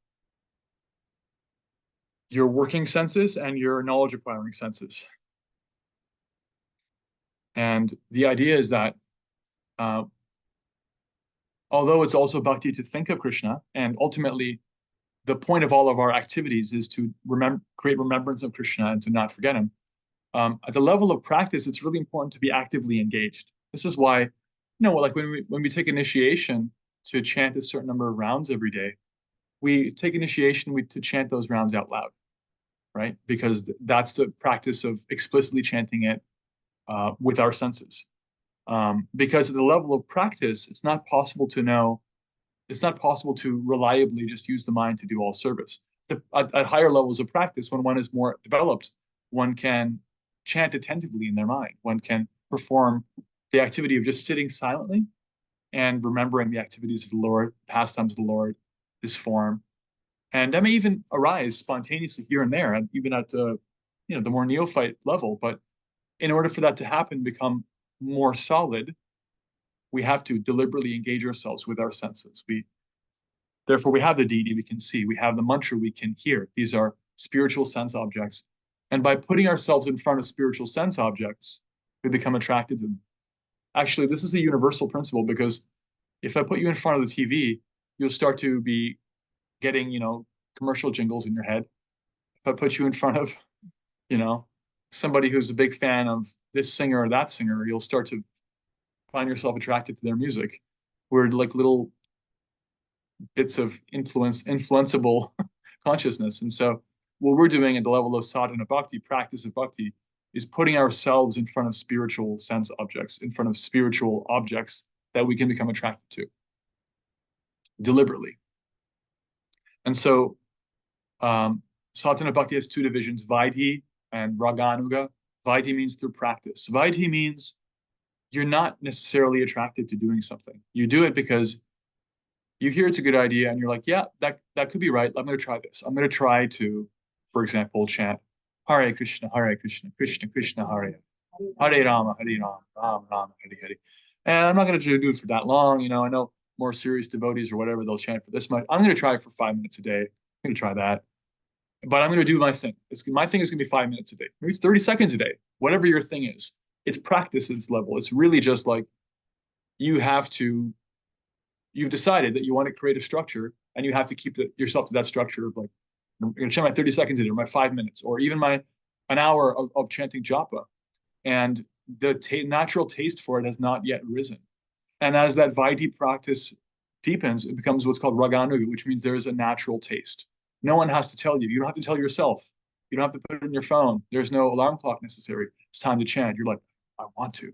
working senses and your knowledge acquiring senses. And the idea is that although it's also bhakti to think of Krishna, and ultimately the point of all of our activities is to create remembrance of Krishna and to not forget him. At the level of practice, it's really important to be actively engaged. This is why, like when we take initiation to chant a certain number of rounds every day, we take initiation to chant those rounds out loud, right? Because that's the practice of explicitly chanting it with our senses. Because at the level of practice, it's not possible to reliably just use the mind to do all service. At higher levels of practice, when one is more developed, one can chant attentively in their mind. One can perform the activity of just sitting silently and remembering the activities of the Lord, pastimes of the Lord, his form. And that may even arise spontaneously here and there, and even at the more neophyte level. But in order for that to happen, become more solid, we have to deliberately engage ourselves with our senses. Therefore, we have the deity we can see. We have the mantra we can hear. These are spiritual sense objects. And by putting ourselves in front of spiritual sense objects, we become attracted to them. Actually, this is a universal principle, because if I put you in front of the TV, you'll start to be getting, commercial jingles in your head. If I put you in front of, somebody who's a big fan of this singer or that singer, you'll start to find yourself attracted to their music. We're like little bits of influenceable consciousness. And so what we're doing at the level of sadhana bhakti, practice of bhakti, is putting ourselves in front of spiritual sense objects, in front of spiritual objects that we can become attracted to deliberately. And so sadhana bhakti has two divisions, vaidhi and raganuga. Vaidhi means through practice. Vaidhi means you're not necessarily attracted to doing something. You do it because you hear it's a good idea and you're like, yeah, that could be right. I'm going to try this. I'm going to try to, for example, chant Hare Krishna, Krishna Krishna, Hare Rama, Rama Rama, Hare Hare. And I'm not going to do it for that long. You know, I know more serious devotees or whatever, they'll chant for this much. I'm going to try it for 5 minutes a day. I'm going to try that. But I'm going to do my thing. My thing is going to be 5 minutes a day. Maybe it's 30 seconds a day, whatever your thing is. It's practice at its level. It's really just like you've decided that you want to create a structure and you have to keep yourself to that structure of like, I'm going to chant my 30 seconds a day or my 5 minutes or even an hour of chanting japa. And the natural taste for it has not yet risen. And as that vaidhi practice deepens, it becomes what's called raganuga, which means there is a natural taste. No one has to tell you. You don't have to tell yourself. You don't have to put it in your phone. There's no alarm clock necessary. It's time to chant. You're like, I want to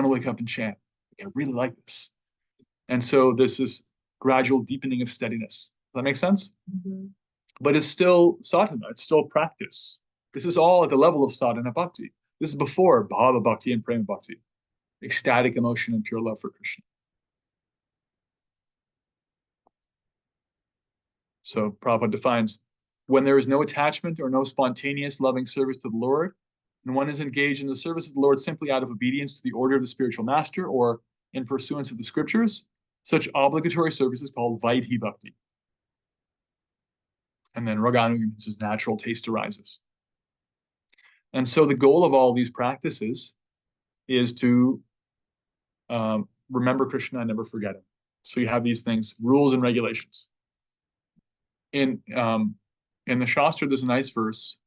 wake up and chant. I really like this. And so there's this gradual deepening of steadiness. Does that make sense? Mm-hmm. But it's still sadhana. It's still practice. This is all at the level of sadhana bhakti. This is before bhava bhakti and prema bhakti, ecstatic emotion and pure love for Krishna. So Prabhupada defines, when there is no attachment or no spontaneous loving service to the Lord, and one is engaged in the service of the Lord simply out of obedience to the order of the spiritual master or in pursuance of the scriptures, such obligatory service is called vaidhi bhakti. And then raganuga means his natural taste arises. And so the goal of all these practices is to remember Krishna and never forget him. So you have these things, rules and regulations. In the Shastra, there's a nice verse.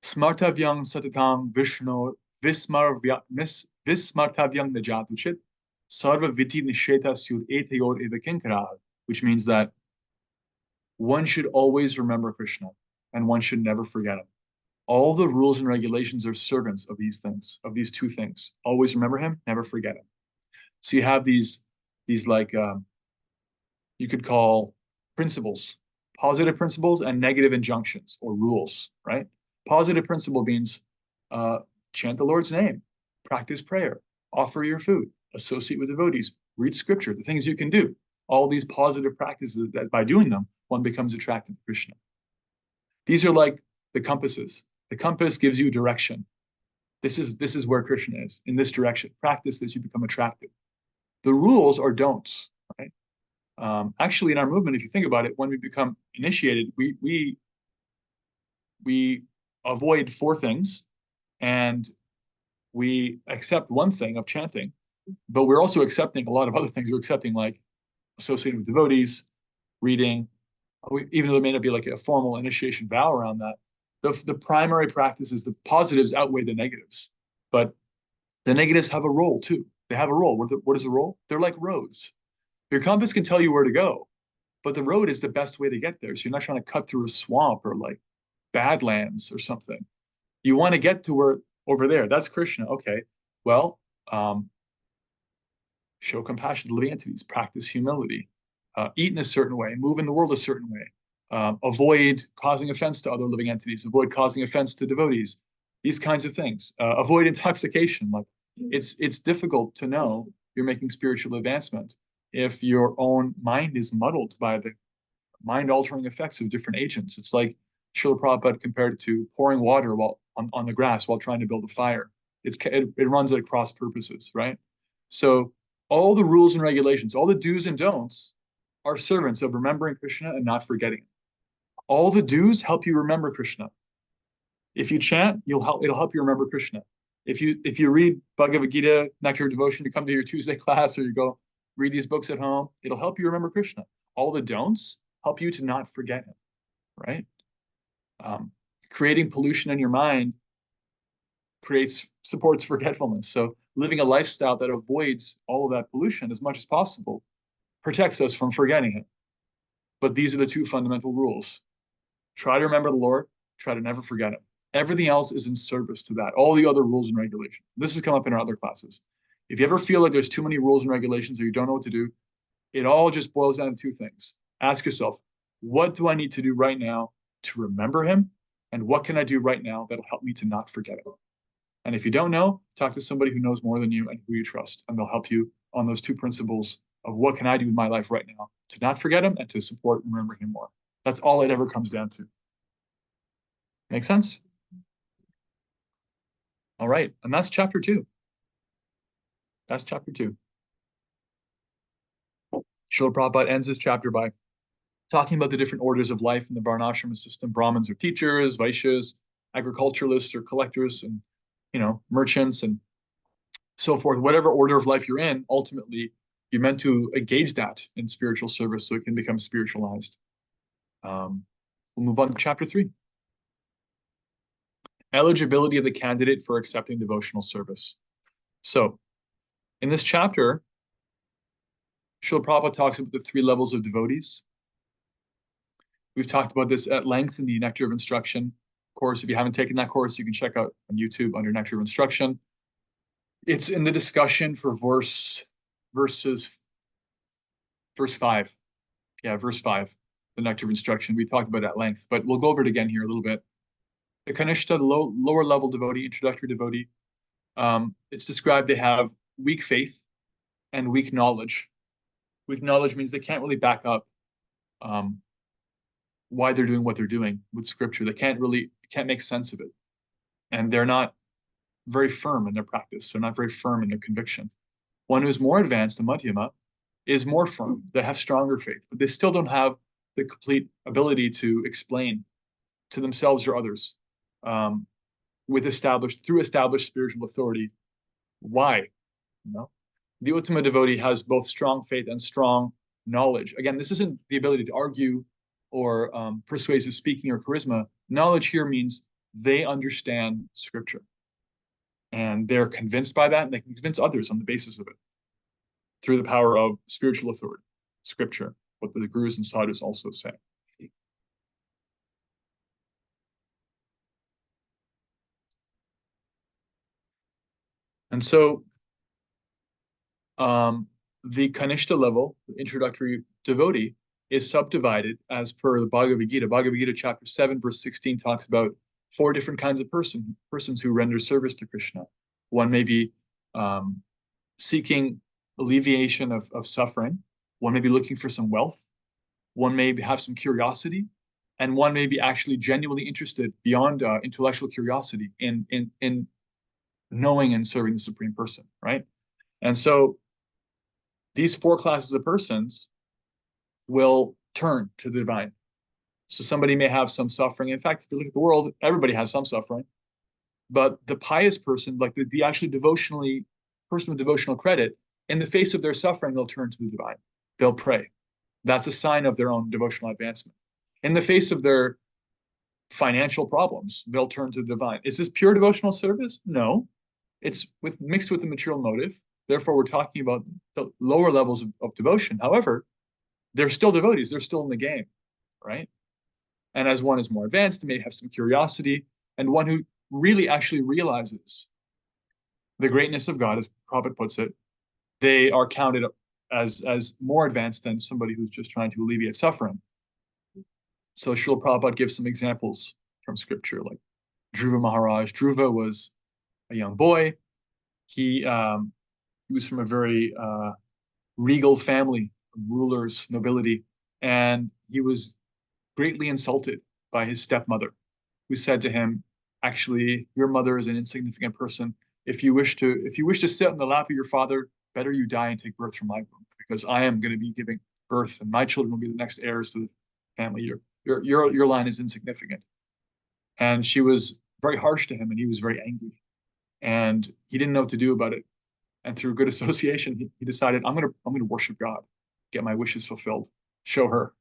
Smartavyang satatam Vishnu vismartavyang najatuchit sarva viti nisheta syud etayor eva kinkara, which means that one should always remember Krishna and one should never forget him. All the rules and regulations are servants of these things, of these two things. Always remember him, never forget him. So you have these like you could call principles, positive principles and negative injunctions or rules, right? Positive principle means chant the Lord's name, practice prayer, offer your food, associate with devotees, read scripture, the things you can do. All these positive practices that by doing them, one becomes attracted to Krishna. These are like the compasses. The compass gives you direction. This is where Krishna is, in this direction. Practice this, you become attracted. The rules are don'ts, right? Actually, in our movement, if you think about it, when we become initiated, we avoid 4 things and we accept one thing of chanting, but we're also accepting a lot of other things. We're accepting like associating with devotees, reading, even though there may not be like a formal initiation vow around that. The primary practice is the positives outweigh the negatives, but the negatives have a role too. They have a role. What is the role? They're like roads. Your compass can tell you where to go, but the road is the best way to get there. So you're not trying to cut through a swamp or like badlands or something. You want to get to where over there. That's Krishna. Okay. Well, show compassion to living entities, practice humility, eat in a certain way, move in the world a certain way, avoid causing offense to other living entities, avoid causing offense to devotees, these kinds of things. Avoid intoxication. Like it's difficult to know you're making spiritual advancement if your own mind is muddled by the mind-altering effects of different agents. It's like Srila Prabhupada compared it to pouring water while on the grass while trying to build a fire. It runs at cross purposes, right? So all the rules and regulations, all the do's and don'ts are servants of remembering Krishna and not forgetting him. All the do's help you remember Krishna. If you chant, it'll help you remember Krishna. If you read Bhagavad Gita, Nectar Devotion, to come to your Tuesday class, or you go read these books at home, it'll help you remember Krishna. All the don'ts help you to not forget him, right? Creating pollution in your mind supports forgetfulness. So living a lifestyle that avoids all of that pollution as much as possible protects us from forgetting it. But these are the two fundamental rules. Try to remember the Lord, try to never forget him. Everything else is in service to that. All the other rules and regulations. This has come up in our other classes. If you ever feel like there's too many rules and regulations or you don't know what to do, it all just boils down to two things. Ask yourself, what do I need to do right now to remember him? And what can I do right now that'll help me to not forget him? And if you don't know, talk to somebody who knows more than you and who you trust, and they'll help you on those two principles of what can I do in my life right now to not forget him and to support and remember him more. That's all it ever comes down to. Make sense? All right, and that's chapter 2. That's chapter 2. Srila Prabhupada ends this chapter by talking about the different orders of life in the Varnashrama system. Brahmins are teachers, Vaishyas, agriculturalists or collectors, and merchants and so forth. Whatever order of life you're in, ultimately you're meant to engage that in spiritual service so it can become spiritualized. We'll move on to chapter 3. Eligibility of the candidate for accepting devotional service. So, in this chapter, Srila Prabhupada talks about the 3 levels of devotees. We've talked about this at length in the Nectar of Instruction course. If you haven't taken that course, you can check out on YouTube under Nectar of Instruction. It's in the discussion for verse 5. Yeah, verse 5, the Nectar of Instruction. We talked about it at length, but we'll go over it again here a little bit. The Kanishta, the lower level devotee, introductory devotee, it's described they have weak faith and weak knowledge. Weak knowledge means they can't really back up why they're doing what they're doing with scripture. They can't make sense of it. And they're not very firm in their practice. They're not very firm in their conviction. One who's more advanced, the Madhyama, is more firm. They have stronger faith, but they still don't have the complete ability to explain to themselves or others through established spiritual authority why. The Uttama devotee has both strong faith and strong knowledge. Again, this isn't the ability to argue or persuasive speaking or charisma. Knowledge here means they understand scripture. And they're convinced by that, and they can convince others on the basis of it through the power of spiritual authority, scripture, what the gurus and sadhus also say. And so the Kanishta level, the introductory devotee, is subdivided as per the Bhagavad Gita. Bhagavad Gita chapter 7, verse 16 talks about 4 different kinds of persons who render service to Krishna. One may be seeking alleviation of suffering. One may be looking for some wealth. One may have some curiosity. And one may be actually genuinely interested beyond intellectual curiosity in knowing and serving the Supreme Person, right? And so these 4 classes of persons will turn to the divine. So somebody may have some suffering. In fact, if you look at the world, everybody has some suffering. But the pious person, like the actually person with devotional credit, in the face of their suffering, they'll turn to the divine. They'll pray. That's a sign of their own devotional advancement. In the face of their financial problems, they'll turn to the divine. Is this pure devotional service? No. It's mixed with the material motive. Therefore, we're talking about the lower levels of devotion. However, they're still devotees. They're still in the game, right? And as one is more advanced, they may have some curiosity. And one who really actually realizes the greatness of God, as Prabhupada puts it, they are counted as more advanced than somebody who's just trying to alleviate suffering. So Srila Prabhupada gives some examples from scripture, like Dhruva Maharaj. Dhruva was a young boy. He was from a very regal family of rulers, nobility, and he was greatly insulted by his stepmother, who said to him, actually, your mother is an insignificant person. If you wish to sit on the lap of your father, better you die and take birth from my womb, because I am going to be giving birth, and my children will be the next heirs to the family. Your line is insignificant. And she was very harsh to him, and he was very angry. And he didn't know what to do about it. And through good association, he decided, I'm gonna worship God, get my wishes fulfilled, show her.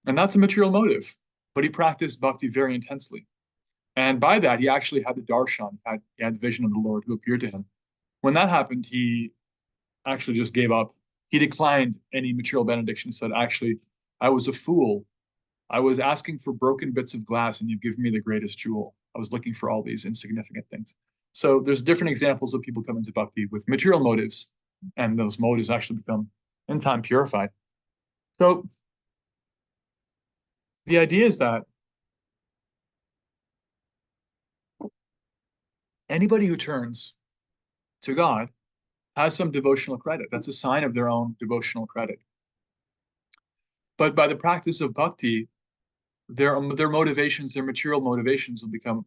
And that's a material motive. But he practiced bhakti very intensely. And by that, he actually had the darshan, he had the vision of the Lord who appeared to him. When that happened, he actually just gave up. He declined any material benediction, said, actually, I was a fool. I was asking for broken bits of glass, and you've given me the greatest jewel. I was looking for all these insignificant things. So there's different examples of people coming to bhakti with material motives, and those motives actually become, in time, purified. So the idea is that anybody who turns to God has some devotional credit. That's a sign of their own devotional credit. But by the practice of bhakti, their motivations, their material motivations will become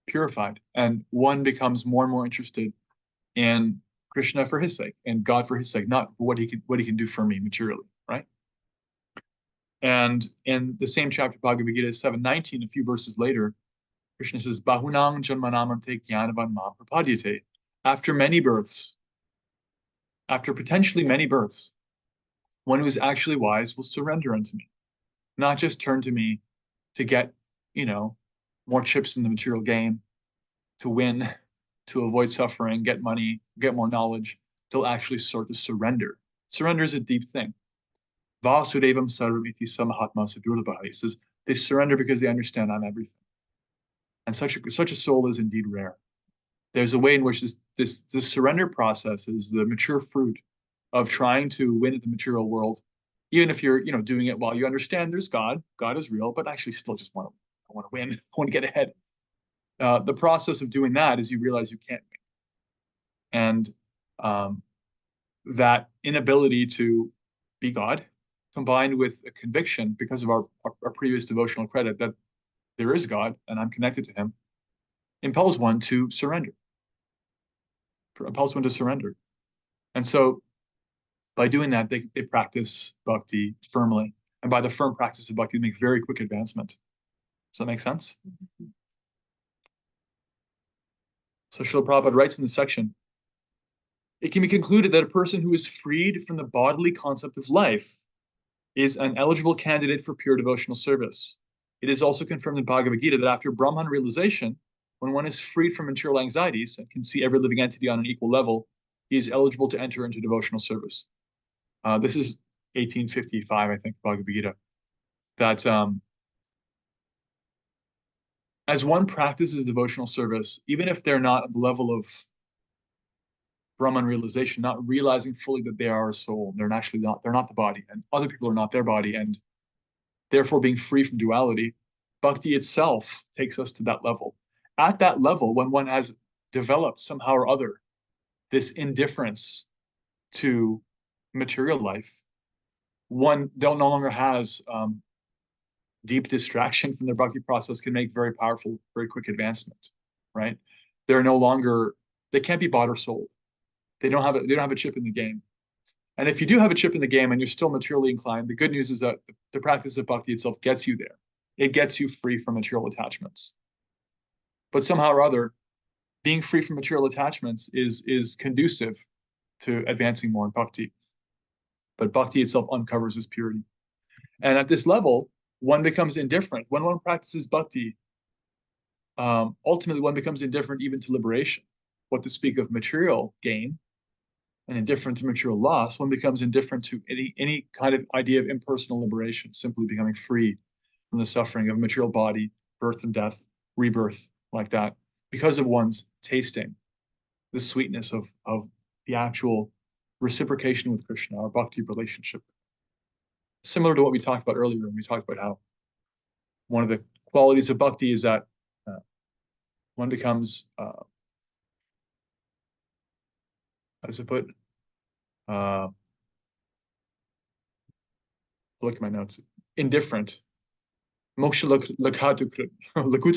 purified, and one becomes more and more interested in Krishna for his sake and God for his sake, not what he can do for me materially, right? And in the same chapter, Bhagavad Gita 7:19, a few verses later, Krishna says, Bahunang janmanamante jnanavan mam prapadyate. After many births, after potentially many births, one who is actually wise will surrender unto me, not just turn to me to get, more chips in the material game, to win, to avoid suffering, get money, get more knowledge. They'll actually sort of surrender. Surrender is a deep thing. Vasudevam sarvamiti samahatma sadurlabha. He says they surrender because they understand I'm everything. And such a soul is indeed rare. There's a way in which this surrender process is the mature fruit of trying to win in the material world, even if you're doing it while you understand there's God is real, but actually still just want to win, I want to get ahead. The process of doing that is you realize you can't win, and that inability to be God, combined with a conviction because of our previous devotional credit that there is God and I'm connected to Him, impels one to surrender. And so by doing that, they practice bhakti firmly. And by the firm practice of bhakti, they make very quick advancement. Does that make sense? So Srila Prabhupada writes in the section, it can be concluded that a person who is freed from the bodily concept of life is an eligible candidate for pure devotional service. It is also confirmed in Bhagavad Gita that after Brahman realization, when one is freed from material anxieties and can see every living entity on an equal level, he is eligible to enter into devotional service. This is 1855, I think, Bhagavad Gita. That as one practices devotional service, even if they're not at the level of Brahman realization, not realizing fully that they are a soul, they're not the body, and other people are not their body, and therefore being free from duality, bhakti itself takes us to that level. At that level, when one has developed somehow or other this indifference to material life, one no longer has deep distraction from their bhakti process, can make very powerful, very quick advancement, right? They can't be bought or sold. They don't have a chip in the game. And if you do have a chip in the game and you're still materially inclined, the good news is that the practice of bhakti itself gets you there. It gets you free from material attachments. But somehow or other, being free from material attachments is conducive to advancing more in bhakti. But bhakti itself uncovers this purity. And at this level, one becomes indifferent. When one practices bhakti, ultimately one becomes indifferent even to liberation. What to speak of material gain and indifferent to material loss, one becomes indifferent to any kind of idea of impersonal liberation, simply becoming free from the suffering of material body, birth and death, rebirth, like that, because of one's tasting the sweetness of the actual reciprocation with Krishna, our bhakti relationship. Similar to what we talked about earlier when we talked about how one of the qualities of bhakti is that one becomes, how does it put? Look at my notes. Indifferent. Moksha lakuta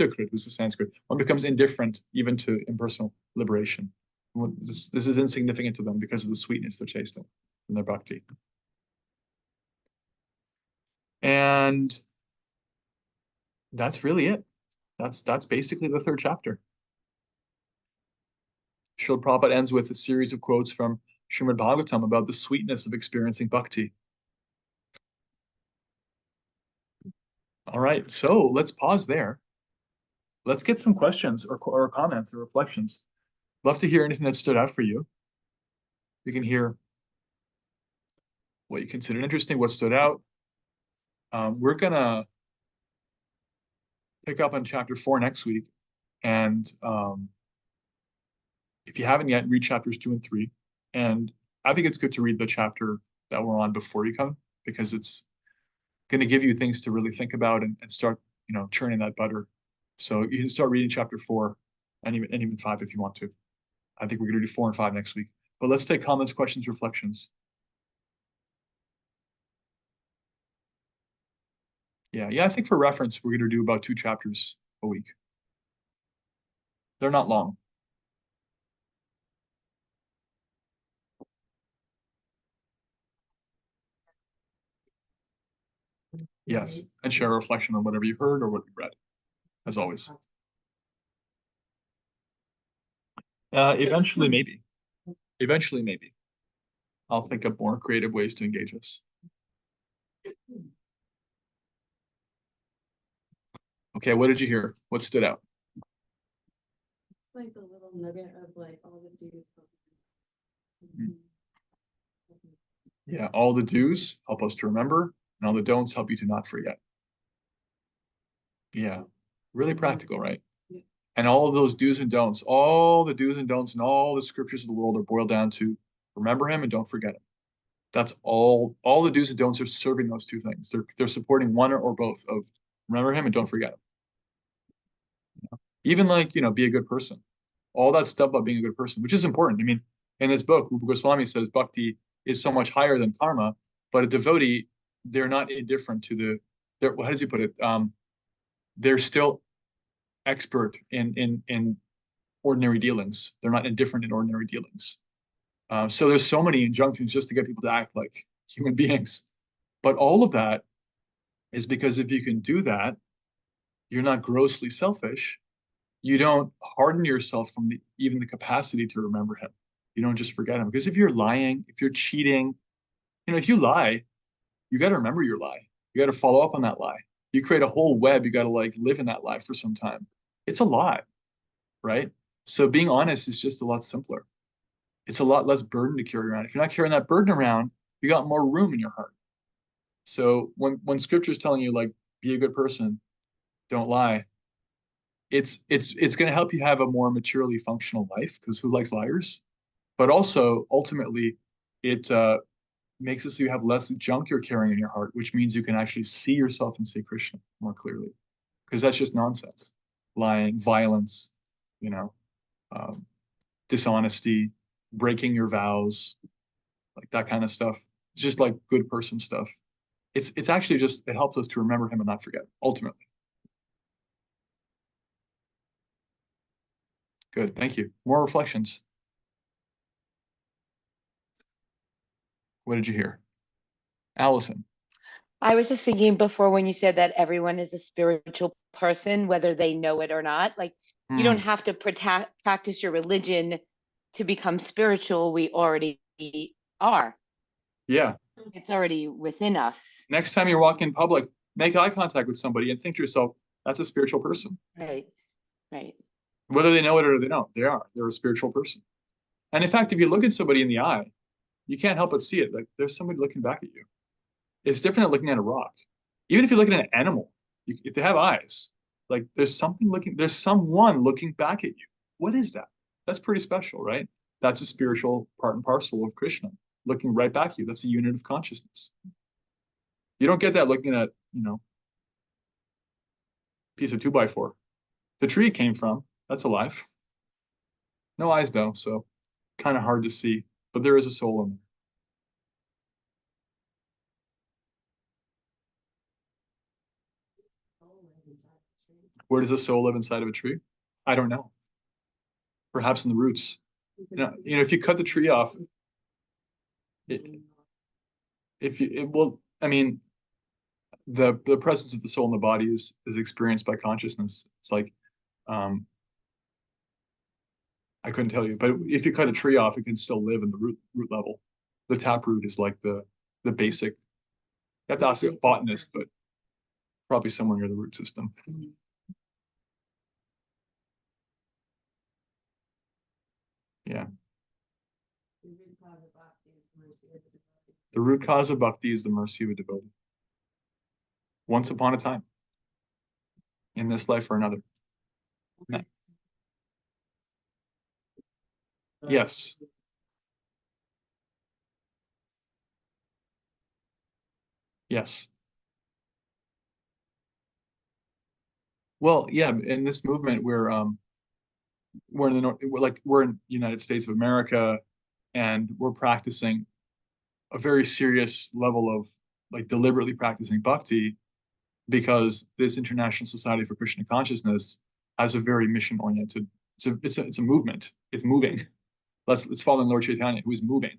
krit was the Sanskrit. One becomes indifferent even to impersonal liberation. This is insignificant to them because of the sweetness they're tasting in their bhakti. And that's really it. That's basically the third chapter. Srila Prabhupada ends with a series of quotes from Srimad Bhagavatam about the sweetness of experiencing bhakti. All right, so let's pause there. Let's get some questions or comments or reflections. Love to hear anything that stood out for you. We can hear what you considered interesting, what stood out. We're gonna pick up on chapter 4 next week, and if you haven't yet, read chapters 2 and 3. And I think it's good to read the chapter that we're on before you come, because it's going to give you things to really think about and start, churning that butter. So you can start reading chapter 4 and even 5 if you want to. I think we're going to do 4 and 5 next week. But let's take comments, questions, reflections. Yeah. I think for reference, we're going to do about 2 chapters a week. They're not long. Yes, and share a reflection on whatever you heard or what you read, as always. Eventually, maybe. Eventually, maybe. I'll think of more creative ways to engage us. Okay, what did you hear? What stood out? Like the little nugget of like all the dudes. Yeah, all the do's help us to remember, and all the don'ts help you to not forget. Yeah, really practical, right? Yeah. And all of those do's and don'ts, all the do's and don'ts and all the scriptures of the world are boiled down to remember him and don't forget him. That's all the do's and don'ts are serving those two things. They're supporting one or both of remember him and don't forget him. Even like, be a good person. All that stuff about being a good person, which is important. I mean, in his book, Rupa Goswami says bhakti is so much higher than karma, but a devotee, they're not indifferent to how does he put it? They're still expert in ordinary dealings. They're not indifferent in ordinary dealings. So there's so many injunctions just to get people to act like human beings. But all of that is because if you can do that, you're not grossly selfish. You don't harden yourself from even the capacity to remember him. You don't just forget him. Because if you're lying, if you're cheating, if you lie, you got to remember your lie. You got to follow up on that lie. You create a whole web. You got to like live in that lie for some time. It's a lie, right? So being honest is just a lot simpler. It's a lot less burden to carry around. If you're not carrying that burden around, you got more room in your heart. So when scripture is telling you like be a good person, don't lie, it's going to help you have a more materially functional life, because who likes liars? But also ultimately it makes it so you have less junk you're carrying in your heart, which means you can actually see yourself and see Krishna more clearly, because that's just nonsense. Lying, violence, you know, um, dishonesty, breaking your vows, like that kind of stuff. It's just like good person stuff. It's actually just, it helps us to remember him and not forget, ultimately. Good, thank you. More reflections. What did you hear? Allison. I was just thinking before when you said that everyone is a spiritual person, whether they know it or not. Like, you don't have to practice your religion to become spiritual. We already are. Yeah. It's already within us. Next time you're walking in public, make eye contact with somebody and think to yourself, that's a spiritual person. Right. Right. Whether they know it or they don't, they're a spiritual person. And in fact, if you look at somebody in the eye, you can't help but see it. Like there's somebody looking back at you. It's different than looking at a rock. Even if you're looking at an animal, if they have eyes, like there's someone looking back at you. What is that? That's pretty special, right? That's a spiritual part and parcel of Krishna, looking right back at you. That's a unit of consciousness. You don't get that looking at, piece of 2x4. The tree it came from, that's alive. No eyes though, so kind of hard to see, but there is a soul in there. Where does a soul live inside of a tree? I don't know. Perhaps in the roots. If you cut the tree off, I mean, the presence of the soul in the body is experienced by consciousness. It's like, I couldn't tell you, but if you cut a tree off, it can still live in the root level. The taproot is like the basic. You have to ask a botanist, but probably somewhere near the root system. Yeah. The root cause of bhakti is the mercy of the devotee. The root cause of bhakti is the mercy of a devotee. Once upon a time. In this life or another. Yeah. Yes. Yes. Well, yeah, in this movement, we're in the we're in the United States of America, and we're practicing a very serious level of like deliberately practicing bhakti because this International Society for Krishna Consciousness has a very mission oriented. It's a movement. It's moving. Let's follow Lord Chaitanya, who is moving.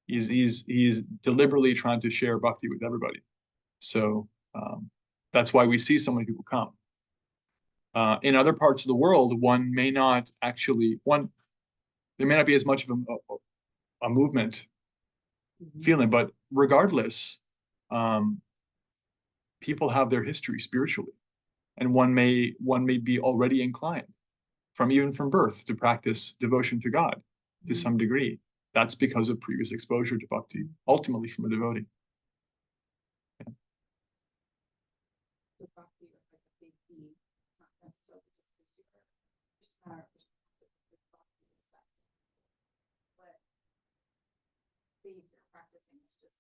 He's deliberately trying to share bhakti with everybody. So that's why we see so many people come. In other parts of the world, one may not actually there may not be as much of a movement feeling, but regardless, people have their history spiritually, and one may be already inclined even from birth to practice devotion to God to some degree. That's because of previous exposure to bhakti, ultimately from a devotee. The bhakti of like a big deed, it's not necessarily just this year. Krishna, bhakti is that. But faith you're practicing is just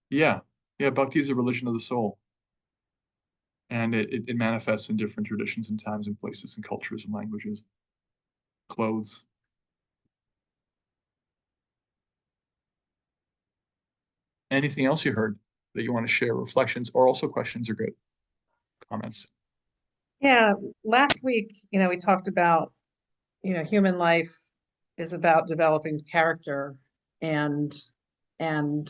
Yeah, yeah, bhakti is a religion of the soul, and it manifests in different traditions and times and places and cultures and languages, clothes. Anything else you heard that you want to share? Reflections or also questions are good. Comments. Yeah, last week, we talked about, human life is about developing character and and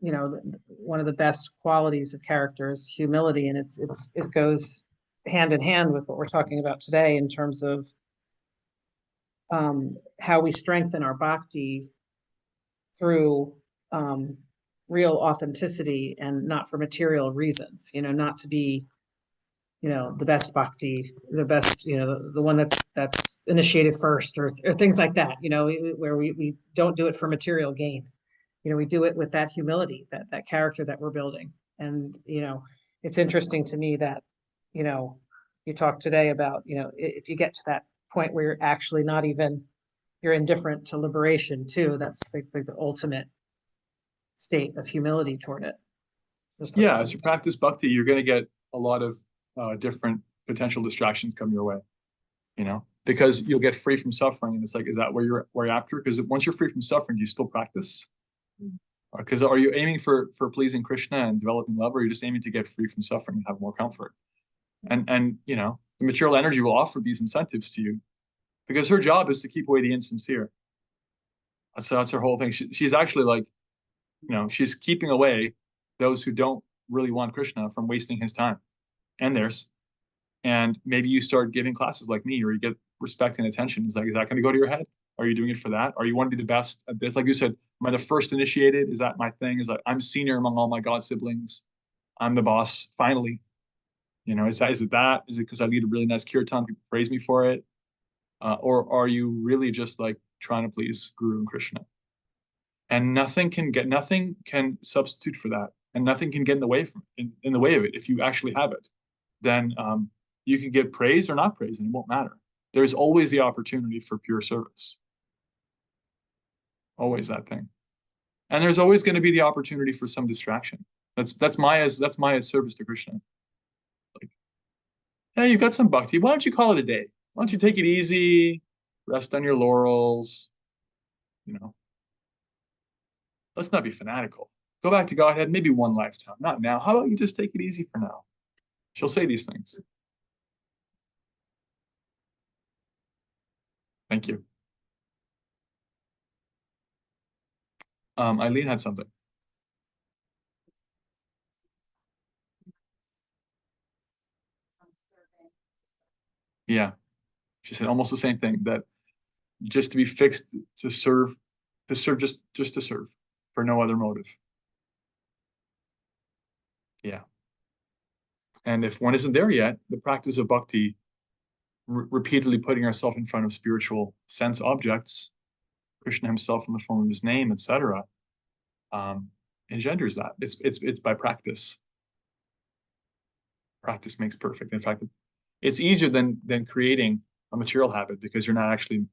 one of the best qualities of character is humility, and it goes hand in hand with what we're talking about today in terms of how we strengthen our bhakti through real authenticity and not for material reasons, not to be the best bhakti, the best, the one that's initiated first, or things like that, where we don't do it for material gain. We do it with that humility, that character that we're building. And it's interesting to me that you talked today about if you get to that point where you're actually not even, you're indifferent to liberation too, that's the ultimate state of humility toward it. Yeah, as you practice bhakti, you're going to get a lot of different potential distractions come your way, because you'll get free from suffering. And it's like, is that where you're after? Because once you're free from suffering, do you still practice? Because are you aiming for pleasing Krishna and developing love, or are you just aiming to get free from suffering and have more comfort? And the material energy will offer these incentives to you, because her job is to keep away the insincere. That's her whole thing. She's actually like, she's keeping away those who don't really want Krishna from wasting his time and theirs. And maybe you start giving classes like me, or you get respect and attention. It's like, is that going to go to your head? Are you doing it for that? Or you want to be the best at this? Like you said, am I the first initiated? Is that my thing? Is like I'm senior among all my god siblings? I'm the boss finally. Is it that? Is it because I lead a really nice kirtan? People praise me for it, or are you really just like trying to please Guru and Krishna? And nothing can substitute for that, and nothing can get in the way in the way of it. If you actually have it, then you can get praise or not praise, and it won't matter. There's always the opportunity for pure service. Always that thing. And there's always going to be the opportunity for some distraction. That's Maya's service to Krishna. Like, yeah, you've got some bhakti. Why don't you call it a day? Why don't you take it easy, rest on your laurels? Let's not be fanatical. Go back to Godhead maybe one lifetime, not now. How about you just take it easy for now? She'll say these things. Thank you. Eileen had something. Yeah. She said almost the same thing, that just to be fixed to serve just to serve for no other motive. Yeah. And if one isn't there yet, the practice of bhakti, repeatedly putting ourselves in front of spiritual sense objects, Krishna himself in the form of his name, etc., engenders that. It's by practice. Practice makes perfect. In fact, it's easier than creating a material habit because you're not actually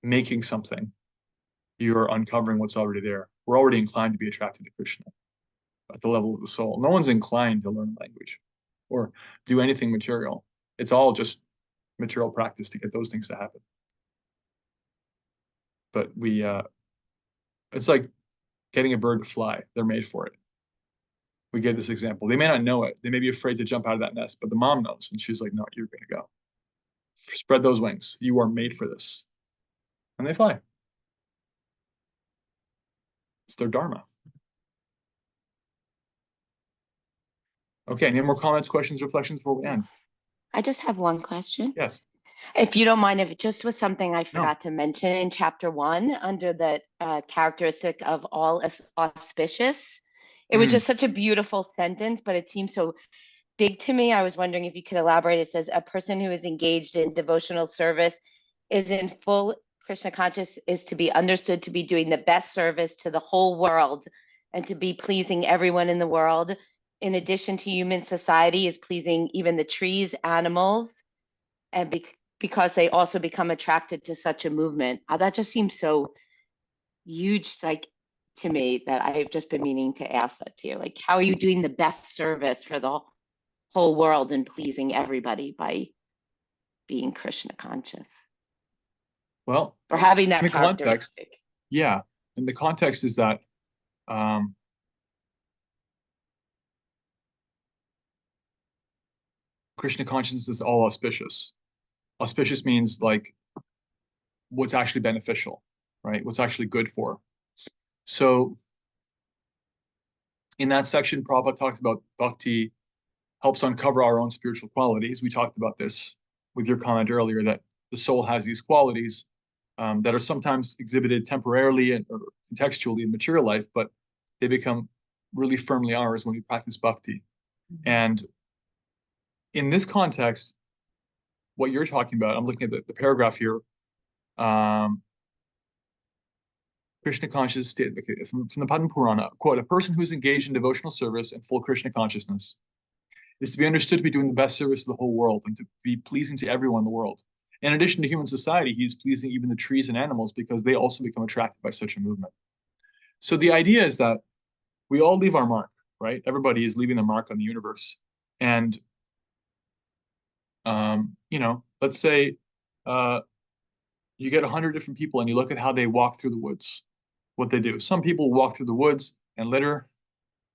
making something. You're uncovering what's already there. We're already inclined to be attracted to Krishna at the level of the soul. No one's inclined to learn language or do anything material. It's all just material practice to get those things to happen. But it's like getting a bird to fly. They're made for it. We give this example. They may not know it. They may be afraid to jump out of that nest, but the mom knows. And she's like, no, you're going to go. Spread those wings. You are made for this. And they fly. It's their dharma. Okay, any more comments, questions, reflections before we end? I just have one question. Yes. If you don't mind, if it just was something I forgot to mention in chapter 1 under the characteristic of all auspicious. It was just such a beautiful sentence, but it seems so big to me. I was wondering if you could elaborate. It says, a person who is engaged in devotional service is in full Krishna conscious is to be understood to be doing the best service to the whole world and to be pleasing everyone in the world. In addition to human society, is pleasing even the trees, animals, and because they also become attracted to such a movement. That just seems so huge, like, to me, that I've just been meaning to ask that to you. Like, how are you doing the best service for the whole world and pleasing everybody by being Krishna conscious? Well, or having that in the context, characteristic? yeah. And the context is that Krishna consciousness is all auspicious. Auspicious means like what's actually beneficial, right? What's actually good for. So in that section, Prabhupada talks about bhakti helps uncover our own spiritual qualities. We talked about this with your comment earlier that the soul has these qualities that are sometimes exhibited temporarily or contextually in material life, but they become really firmly ours when we practice bhakti. And in this context, what you're talking about, I'm looking at the paragraph here. Krishna conscious state, okay, from the Padma Purana, quote, a person who is engaged in devotional service and full Krishna consciousness is to be understood to be doing the best service to the whole world and to be pleasing to everyone in the world. In addition to human society, he's pleasing even the trees and animals because they also become attracted by such a movement. So the idea is that we all leave our mark, right? Everybody is leaving their mark on the universe. And, let's say you get 100 different people and you look at how they walk through the woods, what they do. Some people walk through the woods and litter.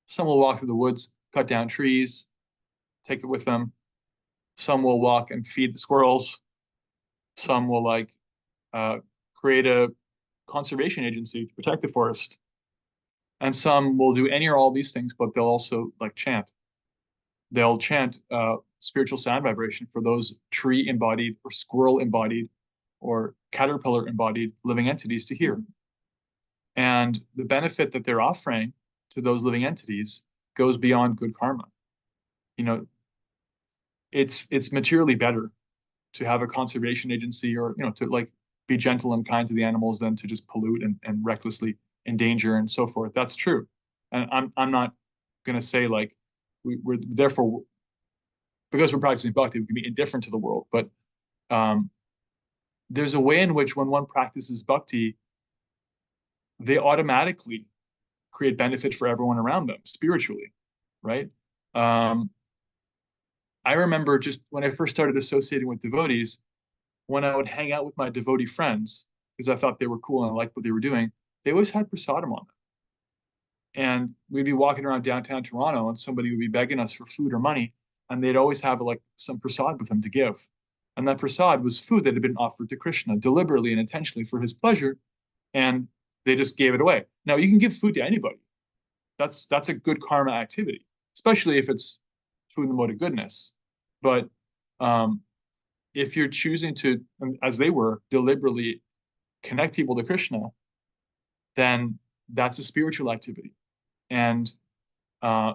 Some will walk through the woods, cut down trees, take it with them. Some will walk and feed the squirrels. Some will create a conservation agency to protect the forest. And some will do any or all these things, but they'll also chant. They'll chant spiritual sound vibration for those tree embodied or squirrel embodied or caterpillar embodied living entities to hear. And the benefit that they're offering to those living entities goes beyond good karma. It's materially better to have a conservation agency or to be gentle and kind to the animals than to just pollute and recklessly endanger and so forth. That's true. And I'm not gonna say we're therefore, because we're practicing bhakti, we can be indifferent to the world. But there's a way in which when one practices bhakti, they automatically create benefit for everyone around them spiritually, right? I remember just when I first started associating with devotees, when I would hang out with my devotee friends, because I thought they were cool and I liked what they were doing, they always had prasadam on them. And we'd be walking around downtown Toronto and somebody would be begging us for food or money, and they'd always have some prasad with them to give. And that prasad was food that had been offered to Krishna deliberately and intentionally for his pleasure, and they just gave it away. Now, you can give food to anybody. That's a good karma activity, especially if it's food in the mode of goodness. But if you're choosing to, as they were, deliberately connect people to Krishna, then that's a spiritual activity. And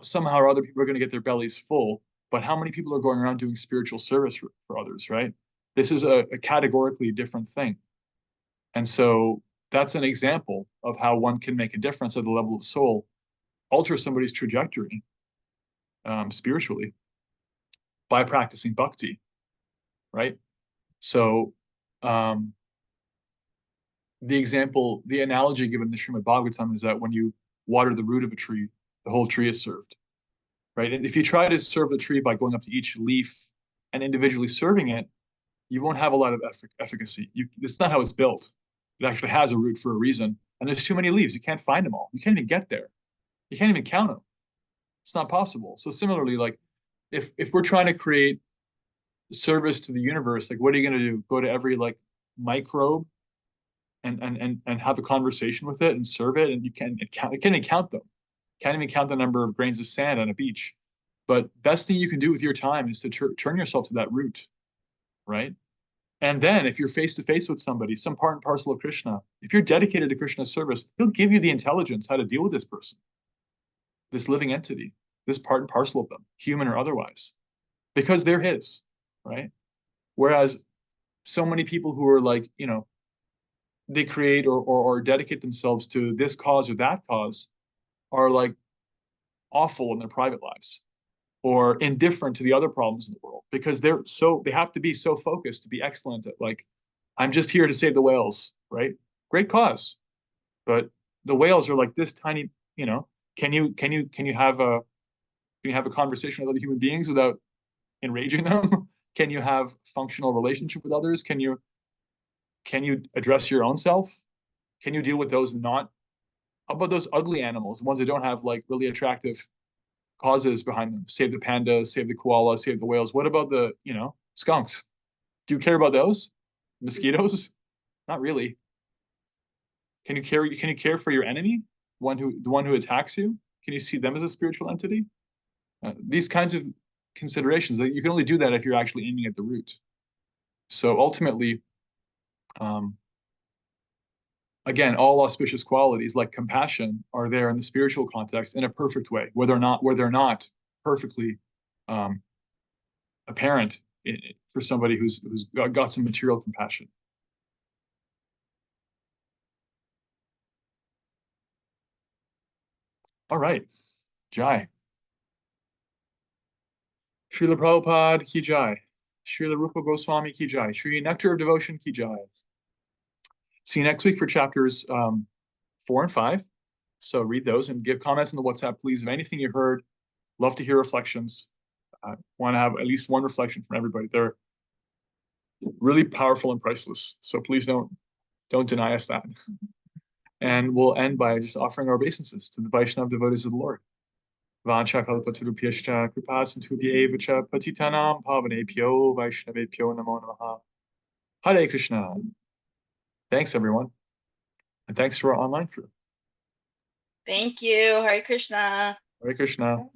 somehow or other, people are going to get their bellies full but how many people are going around doing spiritual service for others, right? This is a categorically different thing. And so that's an example of how one can make a difference at the level of the soul, alter somebody's trajectory spiritually by practicing bhakti, right? So the analogy given in the Srimad Bhagavatam is that when you water the root of a tree, the whole tree is served, right? And if you try to serve the tree by going up to each leaf and individually serving it, you won't have a lot of efficacy. It's not how it's built. It actually has a root for a reason. And there's too many leaves. You can't find them all. You can't even get there. You can't even count them. It's not possible. So similarly, like if we're trying to create service to the universe, like what are you going to do? Go to every like microbe and have a conversation with it and serve it, and you can't even count them. Can't even count the number of grains of sand on a beach. But best thing you can do with your time is to turn yourself to that root, right? And then if you're face to face with somebody, some part and parcel of Krishna, if you're dedicated to Krishna's service, he'll give you the intelligence how to deal with this person, this living entity, this part and parcel of them, human or otherwise, because they're his, right? Whereas so many people who are like, they create or dedicate themselves to this cause or that cause are like awful in their private lives or indifferent to the other problems in the world because they have to be so focused to be excellent at like, I'm just here to save the whales, right? Great cause. But the whales are like this tiny, can you have a conversation with other human beings without enraging them? Can you have functional relationship with others? Can you address your own self? Can you deal with those how about those ugly animals, the ones that don't have like really attractive causes behind them? Save the pandas, save the koala, save the whales. What about the, skunks? Do you care about those? Mosquitoes? Not really. Can you care for your enemy? The one who attacks you? Can you see them as a spiritual entity? These kinds of considerations, you can only do that if you're actually aiming at the root. So ultimately, again, all auspicious qualities like compassion are there in the spiritual context in a perfect way, where they're not perfectly apparent for somebody who's got some material compassion. All right, Jai. Srila Prabhupada ki jai. Srila Rupa Goswami ki jai. Sri Nectar of Devotion ki jai. See you next week for chapters 4 and 5. So read those and give comments in the WhatsApp, please, of anything you heard. Love to hear reflections. Want to have at least one reflection from everybody. They're really powerful and priceless. So please don't deny us that. And we'll end by just offering our obeisances to the Vaishnav devotees of the Lord. Vancha kalpatarupyashcha kripasantubhyev cha patitanam pavanebhyo vaishnavebhyo namo namaha. Hare Krishna. Thanks, everyone. And thanks to our online crew. Thank you. Hare Krishna. Hare Krishna.